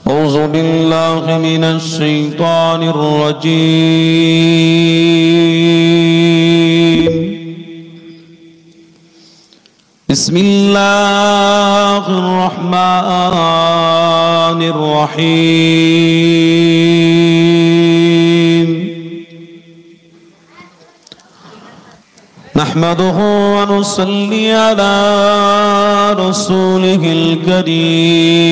أعوذ بالله من الشيطان الرجيم بسم الله الرحمن الرحيم نحمده ونصلي على رسوله الكريم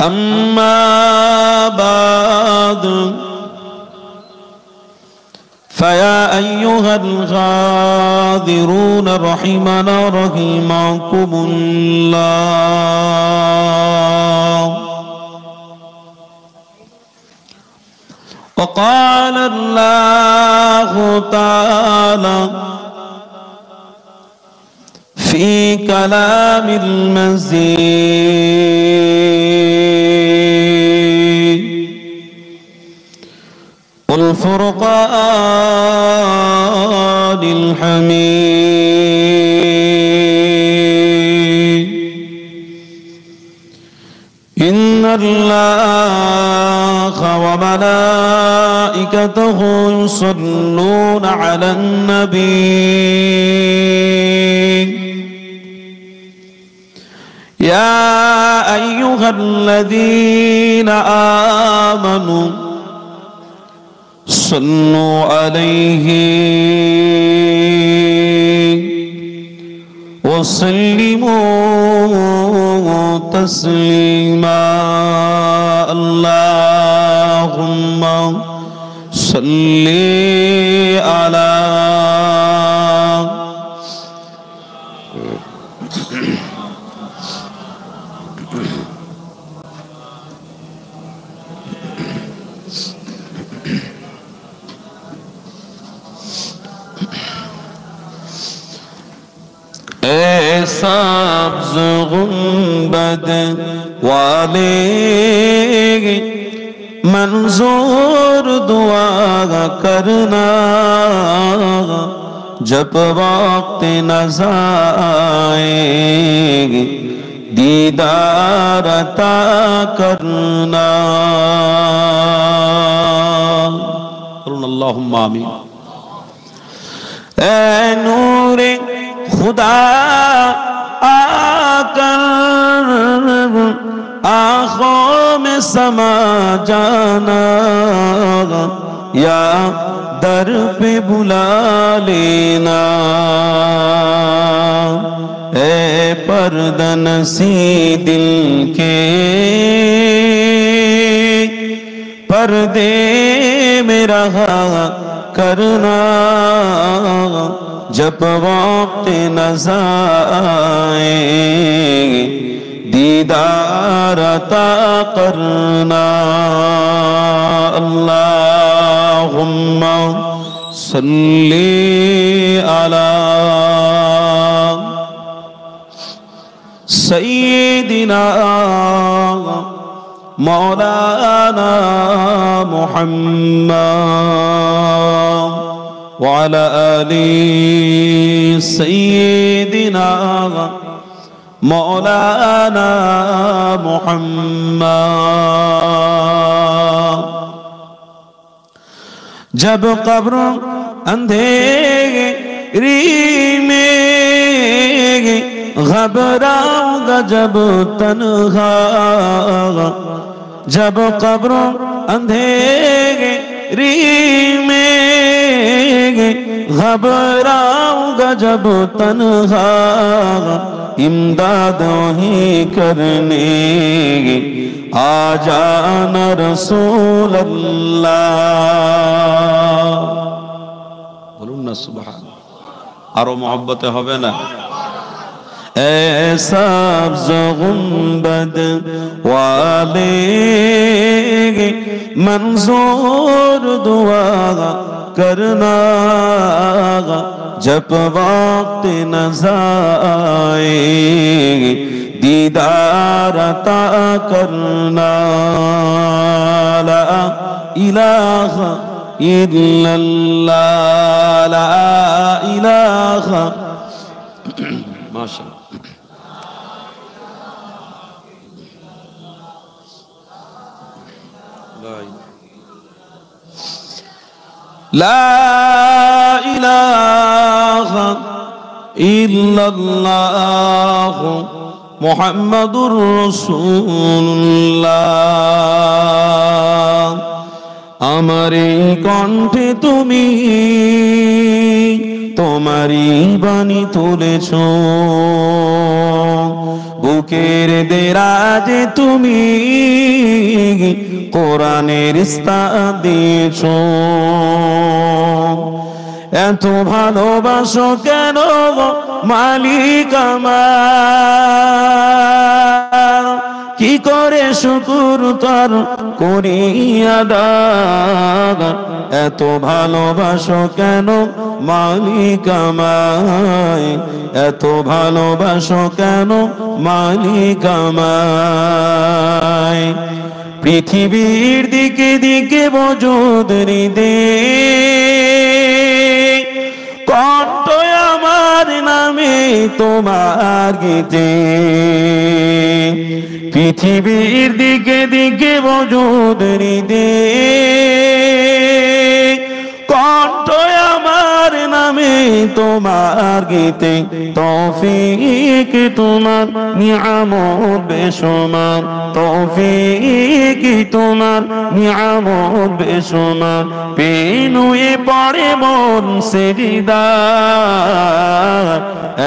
أما بعد فيا أيها الغاذرون رحمنا رحمكم الله. وقال الله تعالى في كلام المزيد والفرقان الحميد إن الله وملائكته يصلون على النبي يا أيها الذين آمنوا صلوا عليه وسلموا تسليما اللهم صل على सब्ज़ गुंबद वाले मंजूर दुआ करना जब वक्त नज़र आए दीदार अता करना अल्लाहुम्मा आमीन। ऐ नूरे खुदा आकर आँखों में समा जाना या दर पे बुला लेना ए पर्दन सी दिल के पर्दे में रहा करना जब वक्त नज़र आए दीदार अता करना अल्लाहुम्मा सल्ली अला सय्यिदिना मौलाना मुहम्मद वअला आलि सय्यिदिना मौलाना मुहम्मद। जब कब्र अंधेरी में घबराऊंगा जब तन्हा जब कब्र अंधेरी में घबराऊंगा जब तन्हा इमदाद ही करने आ जाना रसूल अल्लाह। बोलून ना सुभान आरो मोहब्बत होबे ना। ऐसा गुंबद वाले मंजूर दुआ करना जब वक्त नज़र आए दीदार अता करना। ला इलाहा ইল্লাল্লাহ লা ইলাহা মাশাআল্লাহ লা ইলাহা ইল্লাল্লাহ মুহাম্মাদুর রাসূলুল্লাহ। আমার এই কণ্ঠে তুমি তোমারই বাণী তুলেছ, বুকের দেরাজে তুমি কোরআনের ইস্তাদ দিয়েছ। এত ভালোবাসো কেন মালিক আমার, কি করে শুকর তার করি আদা। এত ভালোবাসো কেন মালিক আমায়, এত ভালোবাসো কেন মালিক আমায়। পৃথিবীর দিকে দিকে বজুদ হৃদে কণ্ঠ আমার নামে তোমার গীতে। পৃথিবীর দিকে দিকে বজুদ হৃদে কণ্ঠ আমার নামে তোমার গীতে। তৌফিক তোমার নিয়ামত বেশুমার, তৌফিক তোমার নিয়ামত বেশুমার। পেনুয়ে পড়ে মন সিজদায়,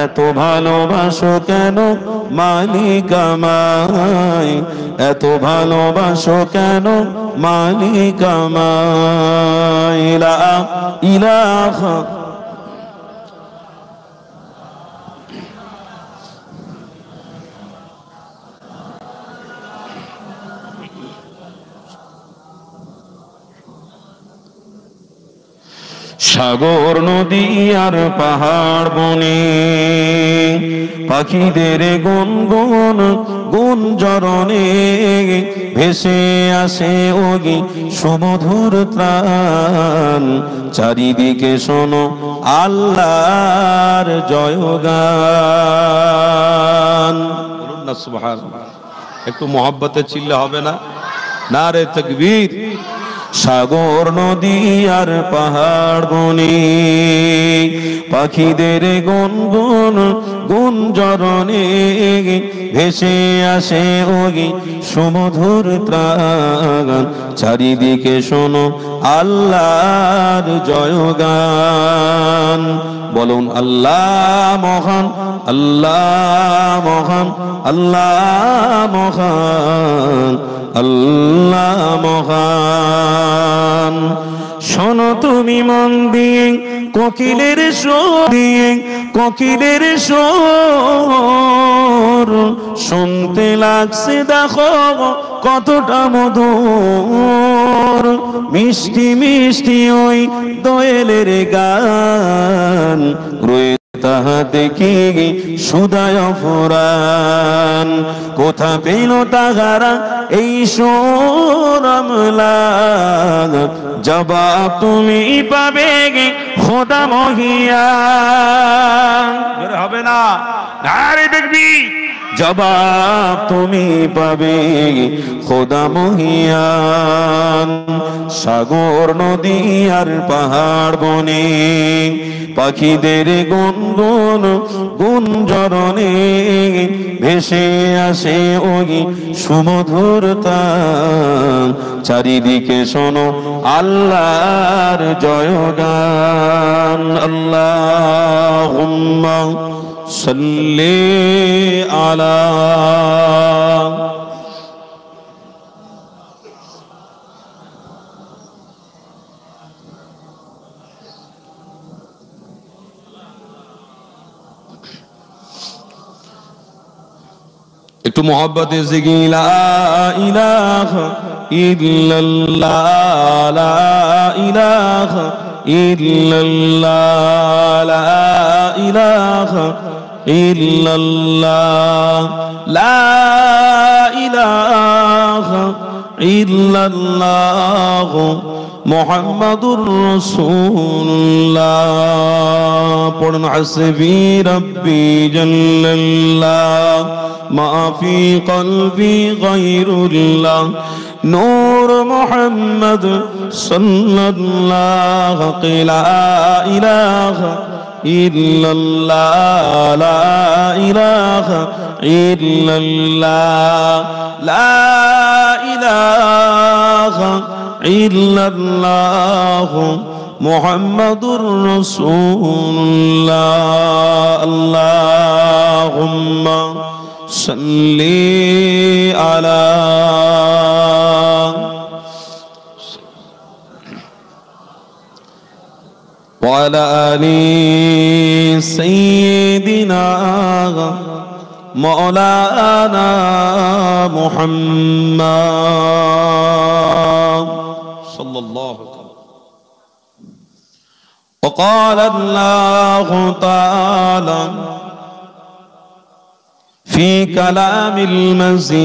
এত ভালোবাসো কেন মালিক আমায়, এত ভালোবাসো কেন মালিক আমায়। লা ইলাহা সাগর নদী আর পাহাড় বনে পাখিদের গুনগুন গুঞ্জরণে ভেসে আসে ওগি সুমধুর ত্রাণ। চারিদিকে শোনো আল্লাহর জয়গান। বলুন না সুবহানাল্লাহ। একটু মোহাব্বতে চিল্লা হবে না? নারে তাকবীর। সাগর নদী আর পাহাড় বনে পাখিদের গুনগুন গুঞ্জরণে ভেসে আসে ওগি সুমধুর ত্রাণ। চারিদিকে শোনো আল্লাহর জয়গান। বলুন আল্লাহ মহান, আল্লাহ মহান, আল্লাহ মহান, আল্লাহ মহান। শোনো তুমি মন দিয়ে কোকিলের সুর দিয়ে, কোকিলের সুর শুনতে লাগছে দেখো কতটা মধুর। মিষ্টি মিষ্টি ওই দোয়েলের গান, রয়ে তাহা দেখি সুদায় ফুরান। কোথা পেল তাহারা এই সুরমলা, জবাব তুমি পাবে খোদা মহিয়ান। হবে না? আরে দেখবি জবাব তুমি পাবে খোদা মহিয়ান। সাগর নদী আর পাহাড় বনে পাখিদের গুনগুন গুঞ্জরণে ভেসে আসে ওগি সুমধুর তান। চারিদিকে শোনো আল্লাহর জয়গান। আল্লাহুম্মা সাল্লি আলা একটু মোহাব্বতে জিগি লা ইলাহা ইল্লাল্লাহ, লা ইলাহা ইল্লাল্লাহ, লা ইলাহা ইল্লাল্লাহ, লা ইলাহা ইল্লাল্লাহ মুহাম্মাদুর রাসূলুল্লাহ। পড়ুন হাসবি রাব্বি জাল্লাল্লাহ মা ফি কলবি গায়রুল্লাহ নূর মুহাম্মদ সাল্লাল্লাহু লা ইলাহা ইল্লাল্লাহ লা ইলাহা ইল্লাল্লাহ লা ইলাহা ইল্লাল্লাহ মুহাম্মাদুর রাসূলুল্লাহ। আল্লাহুম্মা সাল্লি আলা ওয়া আলা আলি সাইয়্যিদিনা মাওলানা মুহাম্মদ সাল্লাল্লাহু আলাইহি। وقال الله تعالى في كلام المزيد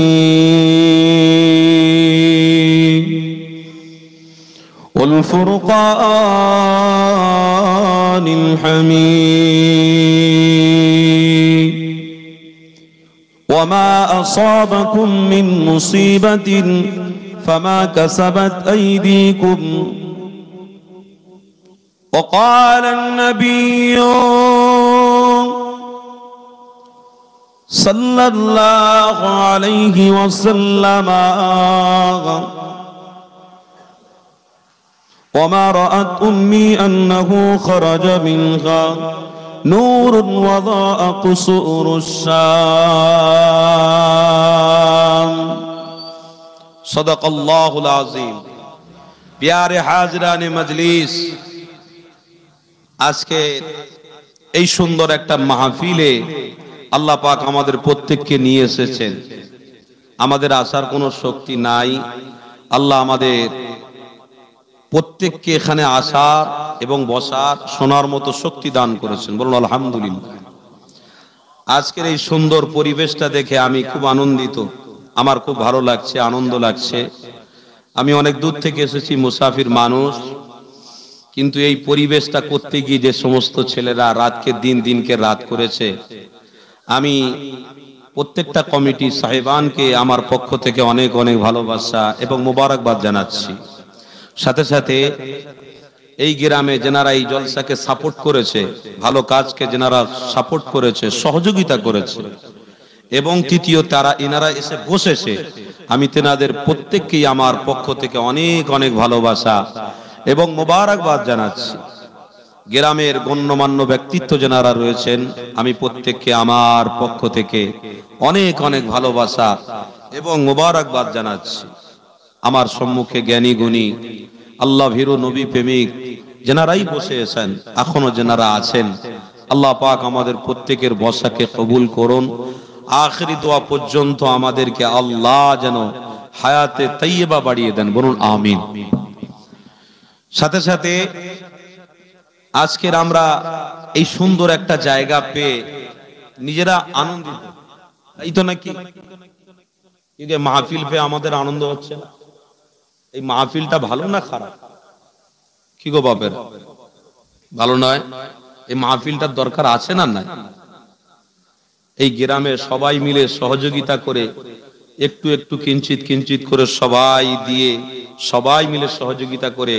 والفرقان الحميد وما أصابكم من مصيبة فما كسبت أيديكم وقال النبي صلى الله عليه وسلم وما رأت أمي أنه خرج منها نور وضاء قصور الشام صدق الله العظيم। प्यारे हाजिरान मजलिस, আজকে এই সুন্দর একটা মাহফিলে আল্লাহ পাক আমাদের প্রত্যেককে নিয়ে এসেছেন। আমাদের আসার কোনো শক্তি নাই। আল্লাহ আমাদের প্রত্যেককে এখানে আসার এবং বসার শোনার মতো শক্তি দান করেছেন। বলুন আলহামদুলিল্লাহ। আজকের এই সুন্দর পরিবেশটা দেখে আমি খুব আনন্দিত, আমার খুব ভালো লাগছে, আনন্দ লাগছে। আমি অনেক দূর থেকে এসেছি, মুসাফির মানুষ, কিন্তু এই পরিবেশটা করতে গিয়ে যে সমস্ত ছেলেরা রাতকে দিন, দিনকে রাত করেছে, আমি প্রত্যেকটা কমিটি সাহেবানকে আমার পক্ষ থেকে অনেক অনেক ভালোবাসা এবং মোবারকবাদ জানাচ্ছি। সাথে সাথে এই গ্রামে যেনারা এই জলসাকে সাপোর্ট করেছে, ভালো কাজকে যেনারা সাপোর্ট করেছে, সহযোগিতা করেছে, এবং তৃতীয় তারা এনারা এসে বসেছে, আমি তেনাদের প্রত্যেককেই আমার পক্ষ থেকে অনেক অনেক ভালোবাসা এবং মোবারকবাদ জানাচ্ছি। গ্রামের গণ্যমান্য ব্যক্তিত্ব যারা রয়েছেন, আমি প্রত্যেককে আমার পক্ষ থেকে অনেক অনেক ভালোবাসা এবং মোবারকবাদ জানাচ্ছি। আমার সম্মুখে জ্ঞানী গুণী আল্লাহ ভীরু নবী প্রেমিক যারাই বসে আছেন, এখনো যারা আছেন, আল্লাহ পাক আমাদের প্রত্যেকের বসাকে কবুল করুন। আখিরি দোয়া পর্যন্ত আমাদেরকে আল্লাহ যেন হায়াতে তাইয়্যিবা বাড়িয়ে দেন। বলুন আমিন। সাথে সাথে আজকের আমরা এই সুন্দর একটা জায়গা পেয়ে নিজেরা আনন্দিত, এই তো নাকি? এই যে মাহফিল পেয়ে আমাদের আনন্দ হচ্ছে না, এই মাহফিলটা ভালো না খারাপ? কি গো বাপের, ভালো নয়? এই মাহফিলটার দরকার আছে না নাই? এই গ্রামে সবাই মিলে সহযোগিতা করে একটু একটু কিঞ্চিত কিঞ্চিত করে সবাই দিয়ে, সবাই মিলে সহযোগিতা করে,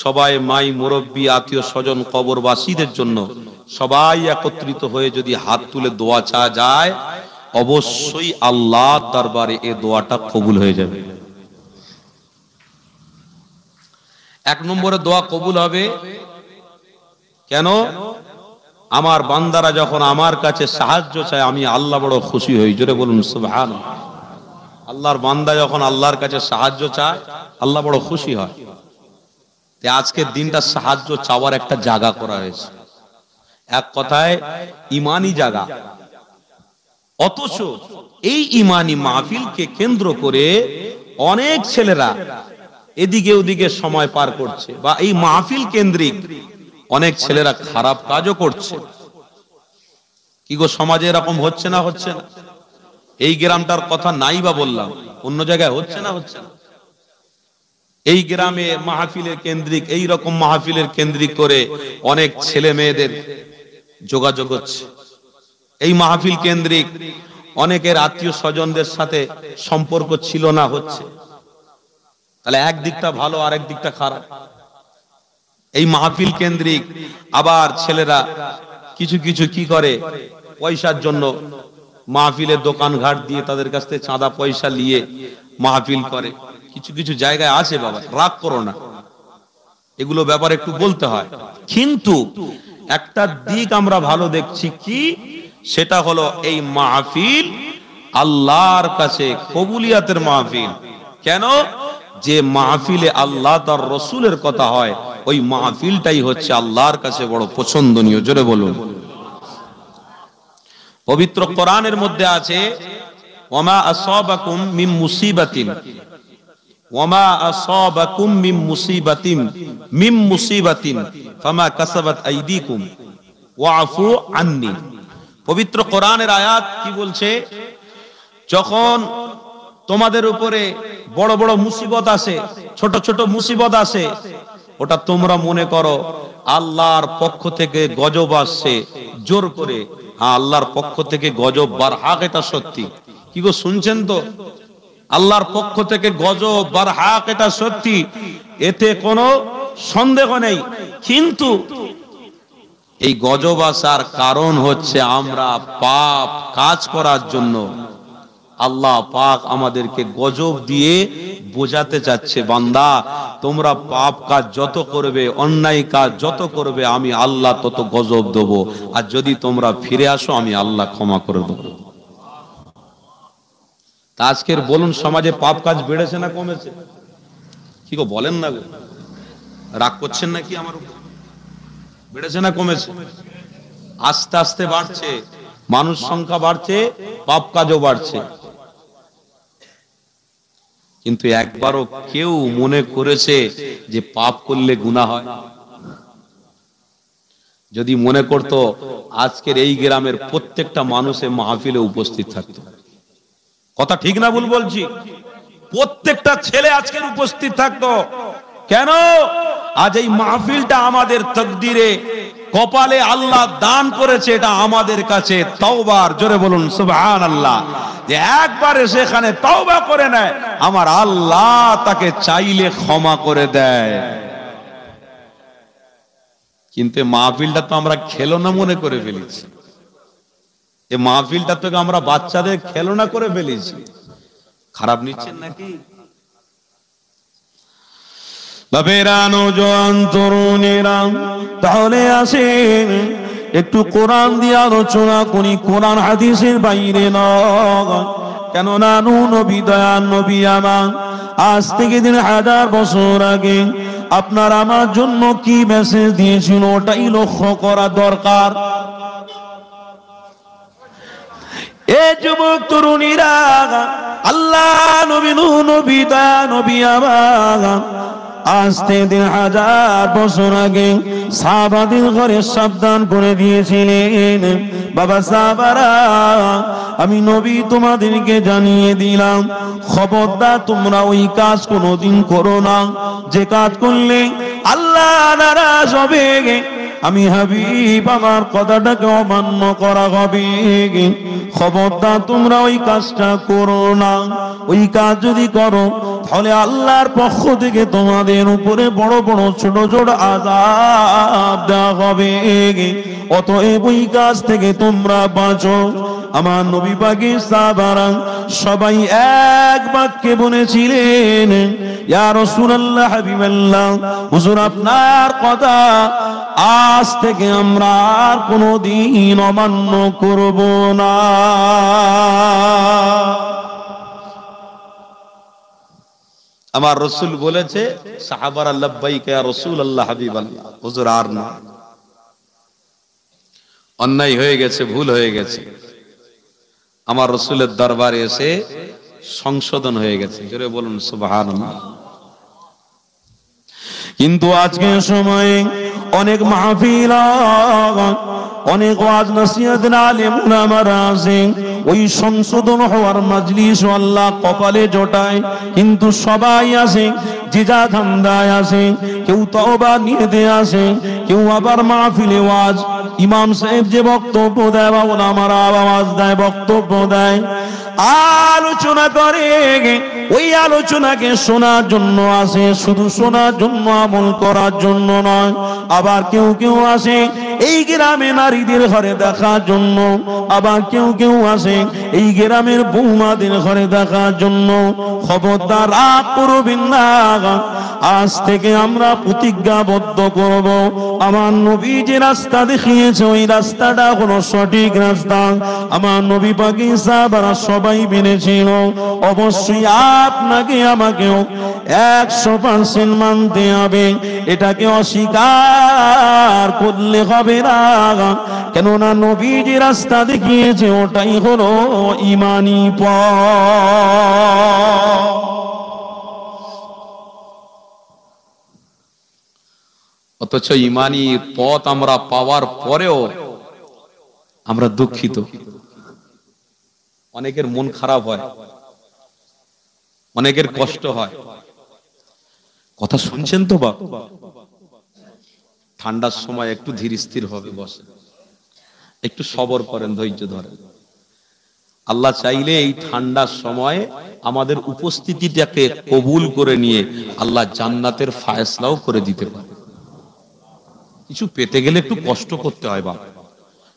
সবাই মাই মুরব্বী আত্মীয় স্বজন কবরবাসীদের জন্য সবাই একত্রিত হয়ে যদি হাত তুলে দোয়া চা যায়, অবশ্যই আল্লাহর দরবারে এই দোয়াটা কবুল হয়ে যাবে। এক নম্বরে দোয়া কবুল হবে কেন? আমার বান্দারা যখন আমার কাছে সাহায্য চায়, আমি আল্লাহ বড় খুশি হই। জোরে বলুন সুবহানাল্লাহ। আল্লাহর বান্দা যখন আল্লাহর কাছে সাহায্য চায়, আল্লাহ বড় খুশি হয়। আজকের দিনটা সাহায্য চাওয়ার একটা জায়গা করা হয়েছে, এক কথায় ইমানি জায়গা। অথচ এই ইমানি মাহফিলকে কেন্দ্র করে অনেক ছেলেরা এদিকে ওদিকে সময় পার করছে, বা এই মাহফিল কেন্দ্রিক অনেক ছেলেরা খারাপ কাজও করছে। কি গো, সমাজে এরকম হচ্ছে না? হচ্ছে না? এই গ্রামটার কথা নাই বা বললাম, অন্য জায়গায় হচ্ছে না? হচ্ছে না? এই গ্রামে মাহফিলের কেন্দ্রিক, এই রকম মাহফিলের কেন্দ্রিক করে অনেক ছেলে মেয়েদের যোগাযোগ হচ্ছে। এই মাহফিল কেন্দ্রিক অনেকের আত্মীয় স্বজনদের সাথে সম্পর্ক ছিল না, হচ্ছে। তাহলে এক দিকটা ভালো, আরেক দিকটা খারাপ। এই মাহফিল কেন্দ্রিক আবার ছেলেরা কিছু কিছু কি করে, পয়সার জন্য মাহফিলের দোকান ঘাট দিয়ে তাদের কাছ থেকে চাঁদা পয়সা নিয়ে মাহফিল করে। কিছু কিছু জায়গায় আছে, বাবা রাগ করো না, এগুলো ব্যাপারে একটু বলতে হয়। কিন্তু একটা দিক আমরা ভালো দেখছি কি, সেটা হলো এই মাহফিল আল্লাহর কাছে কবুলিয়াতের মাহফিল। কেন? যে মাহফিলে আল্লাহ তার রসুলের কথা হয়, ওই মাহফিলটাই হচ্ছে আল্লাহর কাছে বড় পছন্দনীয়। জোরে বলুন। পবিত্র কোরআনের মধ্যে আছে, ওয়ামা আসাবাকুম মিন মুসিবাতিন, ওয়ামা আসাবাকুম মিন মুসিবাতিন ফামা কাসাবাত আইদিকুম ওয়াফু আন্নি। পবিত্র কোরআনের আয়াত কি বলছে? যখন তোমাদের উপরে বড় বড় মুসিবত আসে, ছোট ছোট মুসিবত আসে, ওটা তোমরা মনে করো আল্লাহর পক্ষ থেকে গজব আসছে জোর করে। হ্যাঁ, আল্লাহর পক্ষ থেকে গজব বারহাক, এটা সত্যি। কি গো, শুনছেন তো? আল্লাহর পক্ষ থেকে গজব বারহাক, এটা সত্যি, এতে কোনো সন্দেহ নেই। কিন্তু এই গজব আসার কারণ হচ্ছে আমরা পাপ কাজ করার জন্য আল্লাহ পাক আমাদেরকে গজব দিয়ে বোঝাতে চাচ্ছে, বান্দা তোমরা পাপ কাজ যত করবে, অন্যায় কাজ যত করবে, আমি আল্লাহ তত গজব দেবো। আর যদি তোমরা ফিরে আসো, আমি আল্লাহ ক্ষমা করে দেবো। তা আজকের বলুন, সমাজে পাপ কাজ বেড়েছে না কমেছে? কি গো বলেন না গো, রাগ করছেন নাকি আমার উপর? বেড়েছে না কমেছে? আস্তে আস্তে বাড়ছে, মানুষ সংখ্যা বাড়ছে, পাপ কাজও বাড়ছে। কিন্তু একবারও কেউ মনে করেছে যে পাপ করলে গুনাহ হয়? যদি মনে করতো, আজকের এই গ্রামের প্রত্যেকটা মানুষে মাহফিলে উপস্থিত থাকতো। কথা ঠিক না ভুল বলছি? প্রত্যেকটা ছেলে আজকের উপস্থিত থাকতো। কেন? আজ এই মাহফিলটা আমাদের তকদিরে, কপালে আল্লাহ দান করেছে, এটা আমাদের কাছে তওবার। জোরে বলুন সুবহানাল্লাহ। যে একবারে সেখানে তওবা করে নেয়, আমার আল্লাহ তাকে চাইলে ক্ষমা করে দেয়। কিন্তু মাহফিলটা তো আমরা খেলনা মনে করে ফেলেছি। এই মাহফিলটা তো আমরা বাচ্চাদের খেলনা করে ফেলেছি। খারাপ নিচ্ছেন নাকি? বাবেরা, নওজোয়ান তরুণেরা, তাহলে আসেন একটু কোরআন দিয়ে আলোচনা করি, কোরআন হাদিসের বাইরে নয়। কেননা নবী, দয়ার নবী আমার আজ থেকে 1000 বছর আগে আপনার আমার জন্য কি মেসেজ দিয়েছিল, ওটাই লক্ষ্য করা দরকার। এ যুবক তরুণীরা, আল্লাহ নবী, নবী, দয়া নবী আমার আজ থেকে 1000 বছর আগে সাহাবাদের ঘরে সাবধান করে দিয়েছিলেন, বাবা সাহাবারা, আমি নবী তোমাদেরকে জানিয়ে দিলাম, খবরদার তোমরা ওই কাজ কোনোদিন করো না, যে কাজ করলে আল্লাহ নারাজ হবে, আমি হাবিব আমার কথাটাকে অমান্য করা হবে। খবরদার তোমরা ওই কাজটা করো না। ওই কাজ যদি করো, তাহলে আল্লাহর পক্ষ থেকে তোমাদের উপরে বড় বড় ছোট ছোট আযাব দেওয়া হবে। অতএব ওই কাজ থেকে তোমরা বাঁচো। আমার নবী পাকের সাহাবারা সবাই এক বাক্যে বলেছিলেন, ইয়া রাসূলুল্লাহ, হাবিবাল্লাহ, হুজুর আপনার কথা আজ থেকে আমরা আর কোনোদিন অমান্য করব না। আমার রাসূল বলেছে, সাহাবারা লাব্বাইক ইয়া রাসূলুল্লাহ, হাবিবাল্লাহ, হুজুর আর না, অন্যায় হয়ে গেছে, ভুল হয়ে গেছে, আমার রাসূলের দরবারে এসে সংশোধন হয়ে গেছে। জোরে বলুন সুবহানাল্লাহ। কিন্তু আজকের সময়ে অনেক মাহফিল অনেক ওয়াজ নসিহতের আলেম ওলামারা আছেন, ওই সংশোধন হওয়ার মাজলিস আল্লাহ কপালে জোটায়, কিন্তু সবাই আসে যে যা ধান্দায় আসে। কেউ তওবা নিয়তে আসে, কেউ আবার মাহফিলে ওয়াজ ইমাম সাহেব যে বক্তব্য দেয় বা ওলামারা আওয়াজ দেয় বক্তব্য দেয়, আলোচনা করে, ওই আলোচনাকে শোনার জন্য আসে, শুধু শোনার জন্য, আমল করার জন্য নয়। আবার কেউ কেউ আসে এই গ্রামে নারীদের ঘরে দেখার জন্য, আবার কেউ কেউ আসে এই গ্রামের বৌমাদের ঘরে দেখার জন্য। খবরদার রাগ করবেন না, আজ থেকে আমরা প্রতিজ্ঞাবদ্ধ করব, আমার নবী যে রাস্তা দেখিয়েছে ওই রাস্তাটা হলো সঠিক রাস্তা। আমার নবী পাকি সাহাবারা সবাই মেনেছিল, অবশ্যই আপনাকে আমাকেও 100% মানতে হবে, এটাকে অস্বীকার করলে হবে না। কেননা নবী যে রাস্তা দেখিয়েছে ওটাই হলো ঈমানি পথ। অথচ ঈমানি পথ আমরা পাওয়ার পরেও আমরা দুঃখিত। অনেকের মন খারাপ হয়, অনেকের কষ্ট হয়। কথা শুনছেন তো বাপ? ঠান্ডার সময় একটু ধীর স্থির হবে, বসে একটু সবর করেন, ধৈর্য ধরেন। আল্লাহ চাইলে এই ঠান্ডার সময় আমাদের উপস্থিতিটাকে কবুল করে নিয়ে আল্লাহ জান্নাতের ফায়সলাও করে দিতে পারে। কিছু পেতে গেলে একটু কষ্ট করতে হয় বাপ,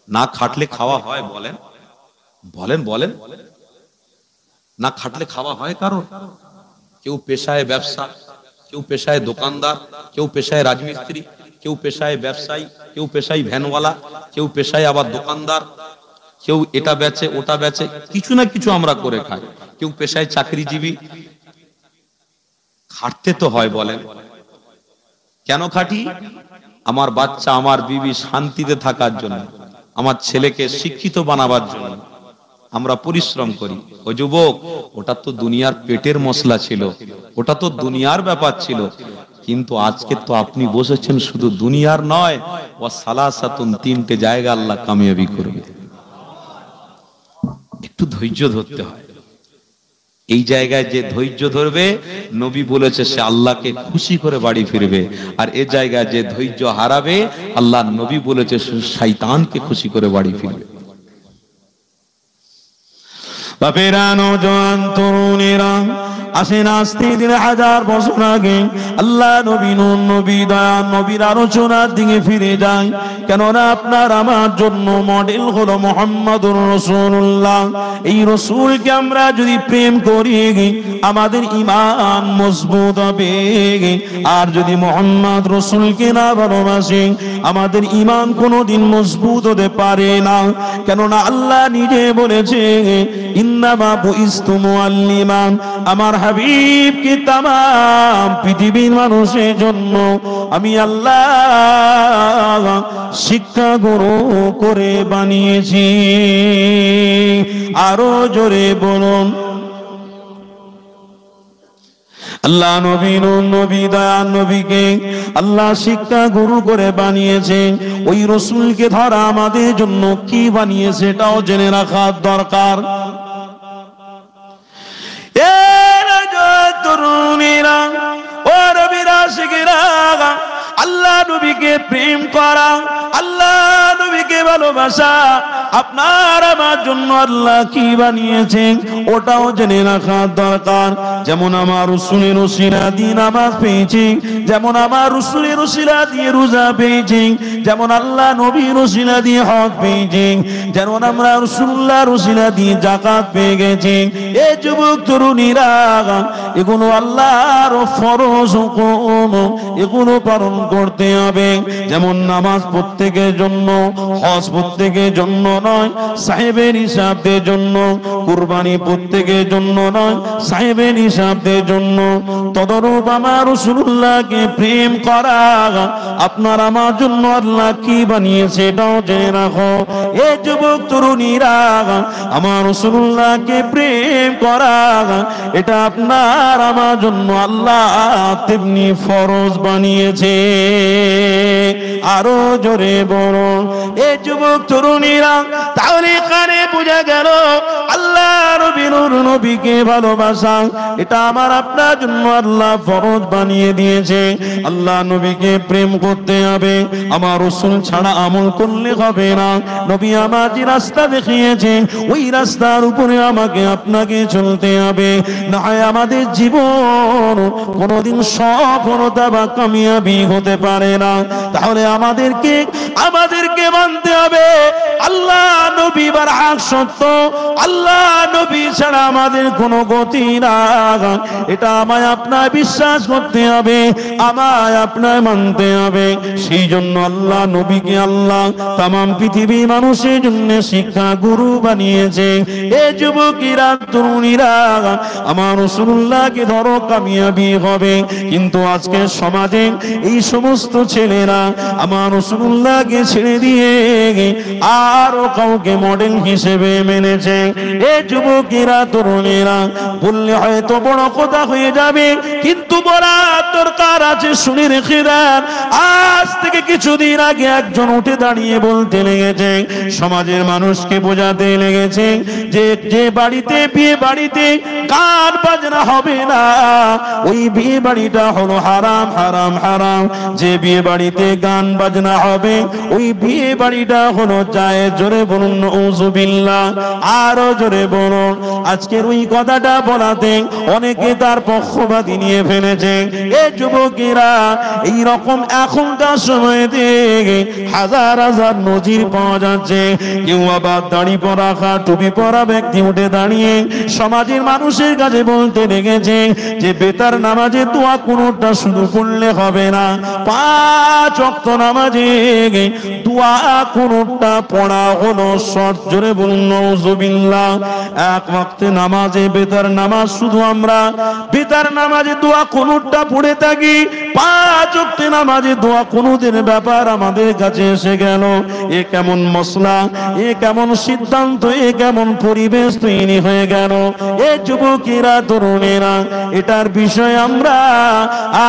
না খাটলে খাওয়া হয়? বলেন বলেন বলেন, না খাটলে খাওয়া হয় কারো? কেউ পেশায় ব্যবসা, কেউ পেশায় দোকানদার, কেউ পেশায় রাজমিস্ত্রি, কেউ পেশায় ব্যবসায়ী, কেউ পেশায় ভ্যানওয়ালা, কেউ পেশায় আবার দোকানদার, কেউ এটা বেচে ওটা বেচে, কিছু না কিছু আমরা করে খাই। কেউ পেশায় চাকরিজীবী। খাটতে তো হয়, বলেন কেন খাটি? আমার বাচ্চা, আমার বিবি শান্তিতে থাকার জন্য, আমার ছেলেকে শিক্ষিত বানাবার জন্য আমরা পরিশ্রম করি। ও যুবক, ওটা তো দুনিয়ার পেটের মশলা ছিল, ওটা তো দুনিয়ার ব্যাপার ছিল, কিন্তু আজকে তো আপনি বসেছেন শুধু দুনিয়ার নয়, ও সালাসাতুন, 3টে জায়গা আল্লাহ কামিয়াবি করবে। একটু ধৈর্য ধরতে হয়। এই জায়গায় যে ধৈর্য ধরবে, নবী বলেছে সে আল্লাহকে খুশি করে বাড়ি ফিরবে। আর এই জায়গায় যে ধৈর্য হারাবে, আল্লাহ নবী বলেছে সে শয়তানকে খুশি করে বাড়ি ফিরবে। বাপেরা, নওজোয়ান তরুণেরা, আসেন আস্তে ধীরে 1000 বছর আগে আল্লাহ নবী, নূর নবী, দয়া নবীর আলোচনার দিকে ফিরে যায়। কেননা আপনার আমার জন্য মডেল হলো মুহাম্মদুর রাসূলুল্লাহ। এই রাসূলকে আমরা যদি প্রেম করি, আমাদের ঈমান মজবুত হবে। আর যদি মুহাম্মদ রাসূলকে না ভালোবাসি, আমাদের ঈমান কোনোদিন মজবুত হতে পারে না। কেননা আল্লাহ নিজে বলেছে, ইন্নামা বুইস্তু মুআল্লিমান, আমার হাবিবকে তামাম পৃথিবীর মানুষের জন্য আমি আল্লাহ শিক্ষা গুরু করে বানিয়েছি। আরো জোরে বলুন, আল্লাহ নবী, নূর নবী, দয়ার নবীকে আল্লাহ শিক্ষা গুরু করে বানিয়েছে। ওই রাসূলকে ধরা আমাদের জন্য কি বানিয়েছে এটাও জেনে রাখা দরকার। তরুণীরা, ও নবীর আশিকেরা, আল্লাহ নবীকে প্রেম করা, আল্লাহ নবীকে ভালোবাসা, আপনার আমার জন্য আল্লাহ কি বানিয়েছেন ওটাও জেনে রাখা দরকার। যেমন আমার রাসূলের ওসিলা দিয়ে নামাজ পেয়েছি, যেমন আমার রাসূলের ওসিলা দিয়ে রোজা পেয়েছি, যেমন আল্লাহ নবীর ওসিলা দিয়ে হজ পেয়েছি, যেমন আমরা রাসূলুল্লাহর ওসিলা দিয়ে যাকাত পেয়ে গেছি। এই যুবক তরুণীরা, এগুলো আল্লাহর ফরজ হুকুম, এগুলো পালন করতে হবে। যেমন নামাজ প্রত্যেকের জন্য, হজ প্রত্যেকের জন্য নয়, সাহেবের হিসাবদের জন্য, কুরবানি প্রত্যেকের জন্য নয়, সাহেবের হিসাবদের জন্য। তদরূপ আমার রাসূলুল্লাহকে প্রেম করা, আপনার আমার জন্য আল্লাহ কি বানিয়েছে এটাও জেনে রাখো। এই যুবক তরুণীরা, আমার রাসূলুল্লাহকে প্রেম করা, এটা আপনার আমার জন্য আল্লাহ তেমনি ফরজ বানিয়েছে। আরো জোরে বলুন, এ যুবক তরুণীরা, তাহলে এখানে বোঝা গেল আল্লাহ নবীর নবীকে ভালোবাসা এটা আমার আপনার জন্য আল্লাহ ফরজ বানিয়ে দিয়েছে। আল্লাহ নবীকে প্রেম করতে হবে, আমার রাসূল ছাড়া আমল করলে হবে না। নবী আমার যে রাস্তা দেখিয়েছে ওই রাস্তার উপরে আমাকে আপনাকে চলতে হবে, না হয় আমাদের জীবন কোনোদিন সফলতা বা কামিয়াবি হতে পারে না। তাহলে আমাদেরকে মানতে হবে আল্লাহ নবী বার হক সত্য, আল্লাহ নবী ছাড়া আমাদের কোনো গতি না। এটা আমায় আপনার বিশ্বাস করতে হবে, আমায় আপনার মানতে হবে। সেই জন্য আল্লাহ নবীকে আল্লাহ তামাম পৃথিবী মানুষের জন্য শিক্ষা গুরু বানিয়েছে। এ যুবকেরা তরুণীরা, আমার রাসূলুল্লাহকে ধরো কামিয়াবি হবে। কিন্তু আজকে সমাজে এই সমস্ত ছেলেরা আমার রাসূলুল্লাহকে ছেড়ে দিয়ে আরো কাউকে মডেল হিসেবে মেনেছে। এ যুবকেরা তরুণীরা, বললে হয়তো বড় কথা হয়ে যাবে, কিন্তু বলার দরকার আছে, শুনে রেখে দেন। আজ থেকে কিছুদিন আগে একজন উঠে দাঁড়িয়ে বলতে লেগেছে, সমাজের মানুষকে বোঝাতে লেগেছে যে বাড়িতে বিয়ে বাড়িতে গান বাজনা হবে না, ওই বিয়ে বাড়িটা হলো হারাম হারাম হারাম। যে বিয়ে বাড়িতে গান বাজনা হবে ওই বিয়ে বাড়িটা হলো জায়েজ। জোরে বলুন নাউযুবিল্লাহ, আরো জোরে বলুন। আজকের ওই কথাটা বলাতে অনেকে তার পক্ষপাতী নিয়ে ফেলেছে। এ যুবকেরা, এই রকম এখনকার সময়ে থেকে হাজার হাজার নজির পাওয়া যাচ্ছে। কেউ আবার দাড়ি পরা টুপি পরা ব্যক্তি উঠে দাঁড়িয়ে সমাজের মানুষের কাছে বলতে লেগেছে যে বেতার নামাজে দোয়া কোনটা শুধু পড়লে হবে না, 5 ওয়াক্ত নামাজে দোয়া কোনটা পড়া হলো শর্ত। জোরে বলুন নাউযুবিল্লাহ। এক ওয়াক্তে নামাজে বেতার নামাজ শুধু আমরা বেতার নামাজে দোয়া কোনটা পড়ে থাকি, 5 ওয়াক্তে নামাজে দোয়া কোনদিন ব্যাপার আমাদের কাছে এসে গেল। এ কেমন মসলা, এ কেমন সিদ্ধান্ত, এ কেমন পরিবেশ তৈরি হয়ে গেল। এ যুবকেরা তরুণেরা, এটার বিষয়ে আমরা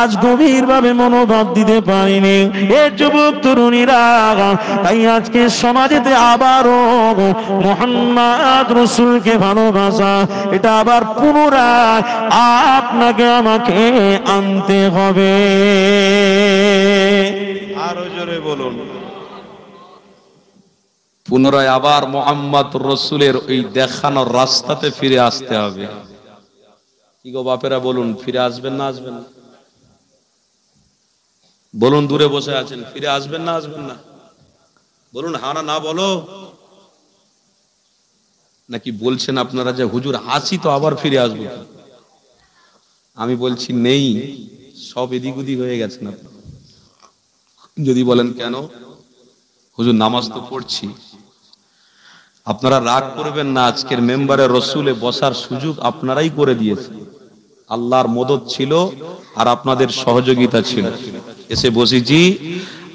আজ গভীরভাবে মনোভাব দিতে পারিনি। এ যুবক তরুণীরা, তাই আজকে সমাজেতে আবারও মুহাম্মদ রাসূলকে ভালোবাসা এটা আবার পুনরায় আপনাকে আমাকে আনতে হবে। আরো জোরে বলুন। পুনরায় আবার মুহাম্মদ রাসূলের ওই দেখানোর রাস্তাতে ফিরে আসতে হবে। কি গো বাপেরা, বলুন ফিরে আসবেন না আসবেন না? বলুন, দূরে বসে আছেন, ফিরে আসবেন না আসবেন না? বলুন হানা না বলো। নাকি বলছেন আপনারা যে হুজুর আসি তো আবার ফিরে আসবো? আমি বলছি নেই, সব এদিক ওদিক হয়ে গেছে না। যদি বলেন কেন, হুজুর নামাজ তো পড়ছি। আপনারা রাগ করবেন না, আজকের মেম্বারে রসুলে বসার সুযোগ আপনারাই করে দিয়েছে। আল্লাহর মদদ ছিল আর আপনাদের সহযোগিতা ছিল, এসে বসেছি।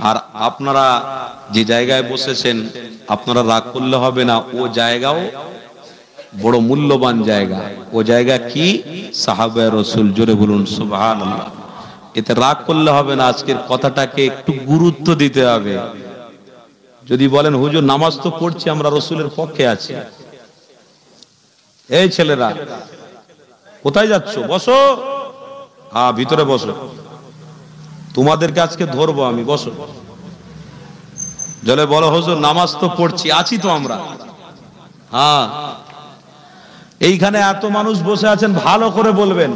আর আপনারা যে জায়গায় বসেছেন, আপনারা রাগ করলে হবে না। ও জায়গাও বড় মূল্যবান জায়গা। ও জায়গা কি? সাহাবায়ে রাসূল। জোরে বলুন সুবহানাল্লাহ। এতে রাগ করলে হবে না, আজকের কথাটাকে একটু গুরুত্ব দিতে হবে। যদি বলেন হুজুর নামাজ তো পড়ছি, আমরা রসুলের পক্ষে আছি, এই ছেলেরা কোথায় যাচ্ছ? বসো, হ্যাঁ ভিতরে বসো, তোমাদেরকে আজকে ধরবো আমি, বসো। জলে বলো হুজুর নামাজ তো পড়ছি, আছি তো আমরা। হ্যাঁ, এইখানে এত মানুষ বসে আছেন, ভালো করে বলবেন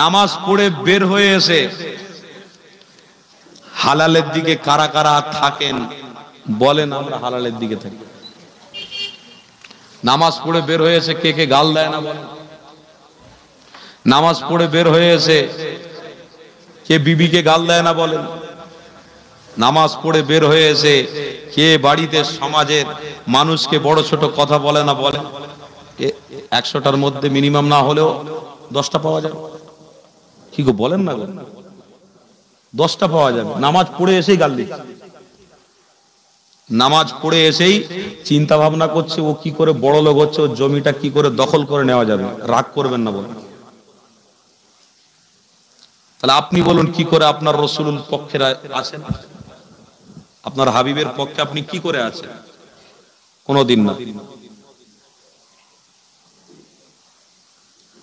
নামাজ পড়ে বের হয়ে এসে হালালের দিকে কারা কারা থাকেন বলেন? আমরা হালালের দিকে থাকি। নামাজ পড়ে বের হয়ে এসে কে কে গাল দেয় না বলেন? নামাজ পড়ে বের হয়ে এসে কে বিবিকে গাল দেয় না বলেন? নামাজ পড়ে বের হয়ে এসে কে বাড়িতে সমাজের মানুষকে বড় ছোট কথা বলে না বলেন? 100টার মধ্যে মিনিমাম না হলেও 10টা পাওয়া যাবে। কি গো বলেন না গো? 10টা পাওয়া যাবে। নামাজ পড়ে এসেই গাল দিচ্ছে, নামাজ পড়ে এসেই চিন্তা ভাবনা করছে ও কি করে বড় লোক হচ্ছে, ও জমিটা কি করে দখল করে নেওয়া যাবে। রাগ করবেন না বলেন। তাহলে আপনি বলুন কি করে আপনার রসুলুল পক্ষে আছেন? আপনার হাবিবের পক্ষে আপনি কি করে আছেন? কোনোদিন না।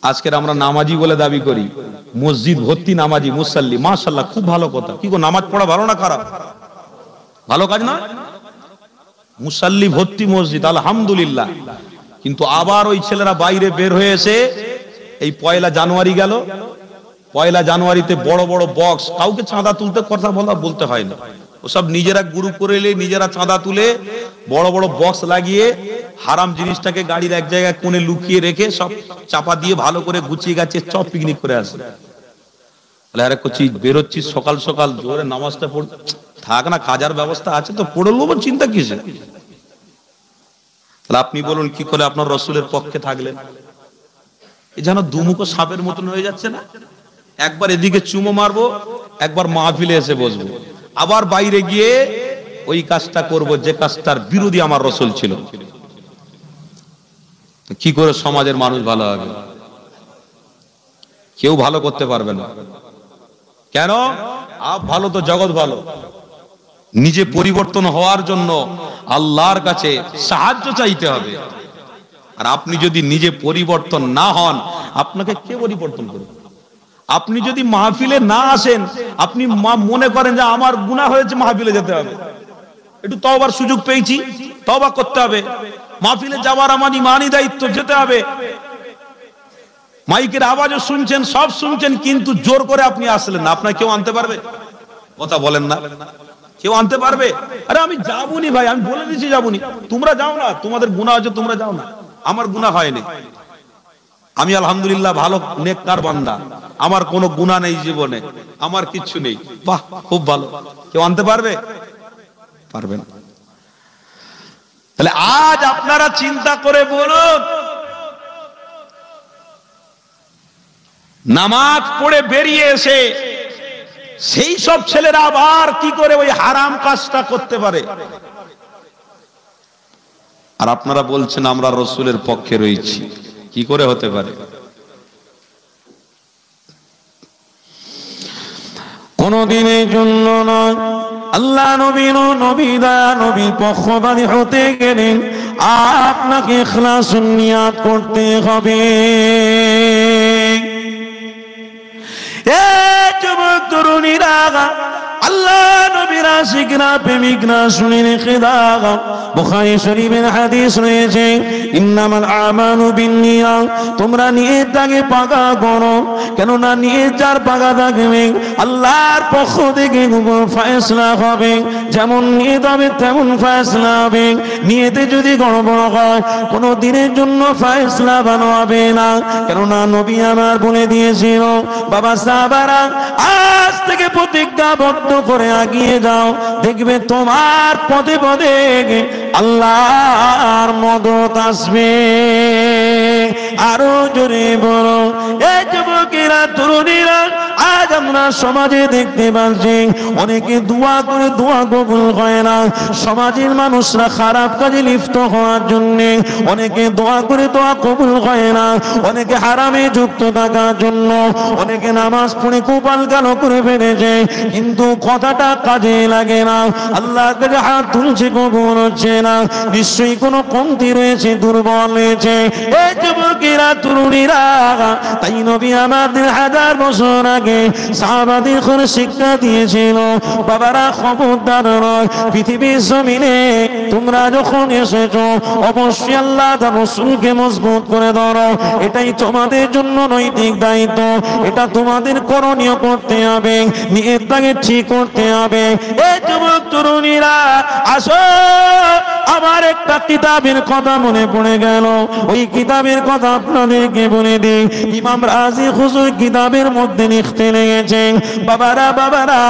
আজকের আমরা নামাজি বলে দাবি করি, মসজিদ ভর্তি নামাজি মুসাল্লি, মাশাআল্লাহ, খুব ভালো কথা। কি গো, নামাজ পড়া ভালো না খারাপ? ভালো কাজ না? মুসাল্লি ভর্তি মসজিদ, আলহামদুলিল্লাহ। কিন্তু আবার ওই ছেলেরা বাইরে বের হয়ে এসে, এই 1 জানুয়ারি গেল, 1 জানুয়ারিতে বড় বড় বক্স, কাউকে চাঁদা তুলতে কথা বলতে হয় না, ওসব নিজেরা গ্রুপ করে নিজেরা চাঁদা তুলে বড় বড় বক্স লাগিয়ে হারাম জিনিসটাকে গাড়ির এক জায়গায় কোণে লুকিয়ে রেখে সব চাপা দিয়ে ভালো করে গুছিয়ে গাছে সব পিকনিক করে আসে। আরে করছি, বেরোচ্ছি সকাল সকাল, জোরে নামাজটা পড়, থাক না, খাজার ব্যবস্থা আছে তো, পড়ে নেবো, চিন্তা কিসে? তাহলে আপনি বলুন কি করে আপনার রসুলের পক্ষে থাকলেন? এই যেন দুমুখো সাপের মতন হয়ে যাচ্ছে না? একবার এদিকে চুমো মারবো, একবার মাহফিলে এসে বসবো, আবার বাইরে গিয়ে ওই কাজটা করব যে কাজটার বিরোধী আমার রসুল ছিল। কি করে সমাজের মানুষ ভালো হবে? কেউ ভালো করতে পারবে না। কেন? আপ ভালো তো জগৎ ভালো। নিজে পরিবর্তন হওয়ার জন্য আল্লাহর কাছে সাহায্য চাইতে হবে। আর আপনি যদি নিজে পরিবর্তন না হন, আপনাকে কে পরিবর্তন করবে? আপনি যদি মাহফিলে না আসেন, আপনি মনে করেন যে আমার গুনাহ হয়েছে, মাহফিলে যেতে হবে, একটু তওবার সুযোগ পেয়েছি, তওবা করতে হবে, মাহফিলে যাওয়ার আমার ইমানি দায়িত্ব, যেতে হবে। মাইকের আওয়াজও শুনছেন, সব শুনছেন, কিন্তু জোর করে আপনি আসলেন না, আপনাকে কেউ আনতে পারবে? কথা বলেন না, কেউ আনতে পারবে? আরে আমি যাবনি ভাই, আমি বলে দিচ্ছি যাবনি, তোমরা যাও না, তোমাদের গুনাহ আছে, তোমরা যাও না, আমার গুনাহ হয়নি, আমি আলহামদুলিল্লাহ ভালো নেককার বান্দা, আমার কোনো গুনাহ নেই জীবনে, আমার কিচ্ছু নেই। বাহ, খুব ভালো। কেউ আনতে পারবে? পারবে না। তাহলে আজ আপনারা চিন্তা করে বলুন, নামাজ পড়ে বেরিয়ে এসে সেই সব ছেলেরা আবার কি করে ওই হারাম কাজটা করতে পারে? আর আপনারা বলছেন আমরা রসুলের পক্ষে রয়েছি, কি করে হতে পারে? কোনদিনের জন্য নয়। আল্লাহ নবীর পক্ষপাতী হতে গেলেন আপনাকে ইখলাসুন নিয়াত করতে হবে। যুবক তরুণীরা, আল্লাহ নবীর আশিকরা, প্রেমিকরা, শুনে রেখে দাও, বুখারী শরীফের হাদিস রয়েছে, ইন্নামাল আমালু বিন্নিয়াত, তোমরা নিয়তটাকে পাকা করো, কেননা নিয়ত যার পাকা থাকবে আল্লাহর পক্ষ থেকে ফয়সালা হবে, যেমন নিয়ত হবে তেমন ফয়সালা হবে। নিয়তে যদি গড়বড় হয়, কোনো দিনের জন্য ফয়সালা ভালো হবে না, কেননা নবী আমার বলে দিয়েছিল, বাবা সাহাবারা আজ থেকে প্রতিজ্ঞাবদ্ধ করে এগিয়ে যাও, দেখবে তোমার পদে পদে আল্লাহর মদত আসবে। আরো জোরে বলো, এই যুবকেরা, তরুণীরা, আজ আমরা সমাজে দেখতে পাচ্ছি অনেকে দোয়া করে দোয়া কবুল হয় না। সমাজের মানুষরা খারাপ কাজে লিপ্ত হওয়ার জন্য অনেকে দোয়া করে দোয়া কবুল হয় না, অনেকে হারামে যুক্ত থাকার জন্য অনেকে নামাজ পড়ে কপাল কালো করে ফেলেছে, কিন্তু কথাটা কাজে লাগে না, আল্লাহর কাছে হাত তুলছে, কবুল হচ্ছে না, নিশ্চয়ই কোনো কমতি রয়েছে, দুর্বল রয়েছে। এই যুবকেরা, তরুণীরা, তাই নবী আমাদের 1000 বছর আগে সাহাবাদের করে শিক্ষা দিয়েছিল, বাবারা খবরদার নয়, পৃথিবীর জমিনে তোমরা যখন এসেছো অবশ্যই আল্লাহ তার রাসূলকে মজবুত করে ধরো, এটাই তোমাদের জন্য নৈতিক দায়িত্ব, এটা তোমাদের করণীয় করতে হবে, নিয়তটাকে ঠিক করতে হবে। এই যুবক তরুণীরা, আসো, আমার একটা কিতাবের কথা মনে পড়ে গেল, ওই কিতাবের কথা আপনাদেরকে বলে দিই। ইমাম রাজি হুজুর কিতাবের মধ্যে লিখতে লেগেছে, বাবারা,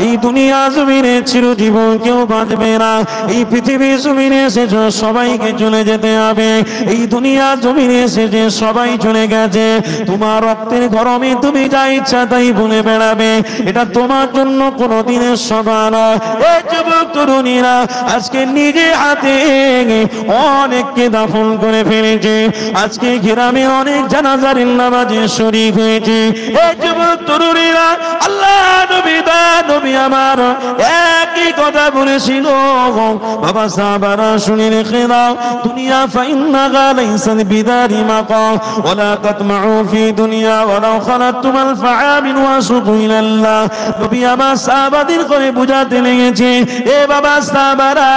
এই দুনিয়া জমিনে চিরজীবন কেউ বাঁচবে না, এই পৃথিবী জমিনে এসেছে সবাইকে চলে যেতে হবে, এই দুনিয়া জমিনে এসেছে সবাই চলে গেছে, তোমার রক্তের গরমে তুমি যা ইচ্ছা তাই বলে বেড়াবে, এটা তোমার জন্য কোনোদিনের সভা নয়। এই যুবক তরুণীরা, আজকে নিজে হাতে অনেককে দাফন করে ফেলেছে, আজকে গ্রামে অনেক জানাজার নামাজে শরীক হয়েছে। এই যুবক তরুণীরা, আল্লাহ নবী আমার একই কথা বলেছিল। বাবা সাহাবারা শুনে রেখে দাও, দুনিয়া ফাইন্নাহা লাইসাত বিদারি মাকাম ওয়ালা তাতমাউ ফি দুনিয়া ওয়ালাউ খালাতুল ফাআমিন ওয়াসুকু ইলাল্লাহ। নবী আমার সাহাবাদের করে বুঝাতে লেগেছে, এ বাবা সাহাবারা,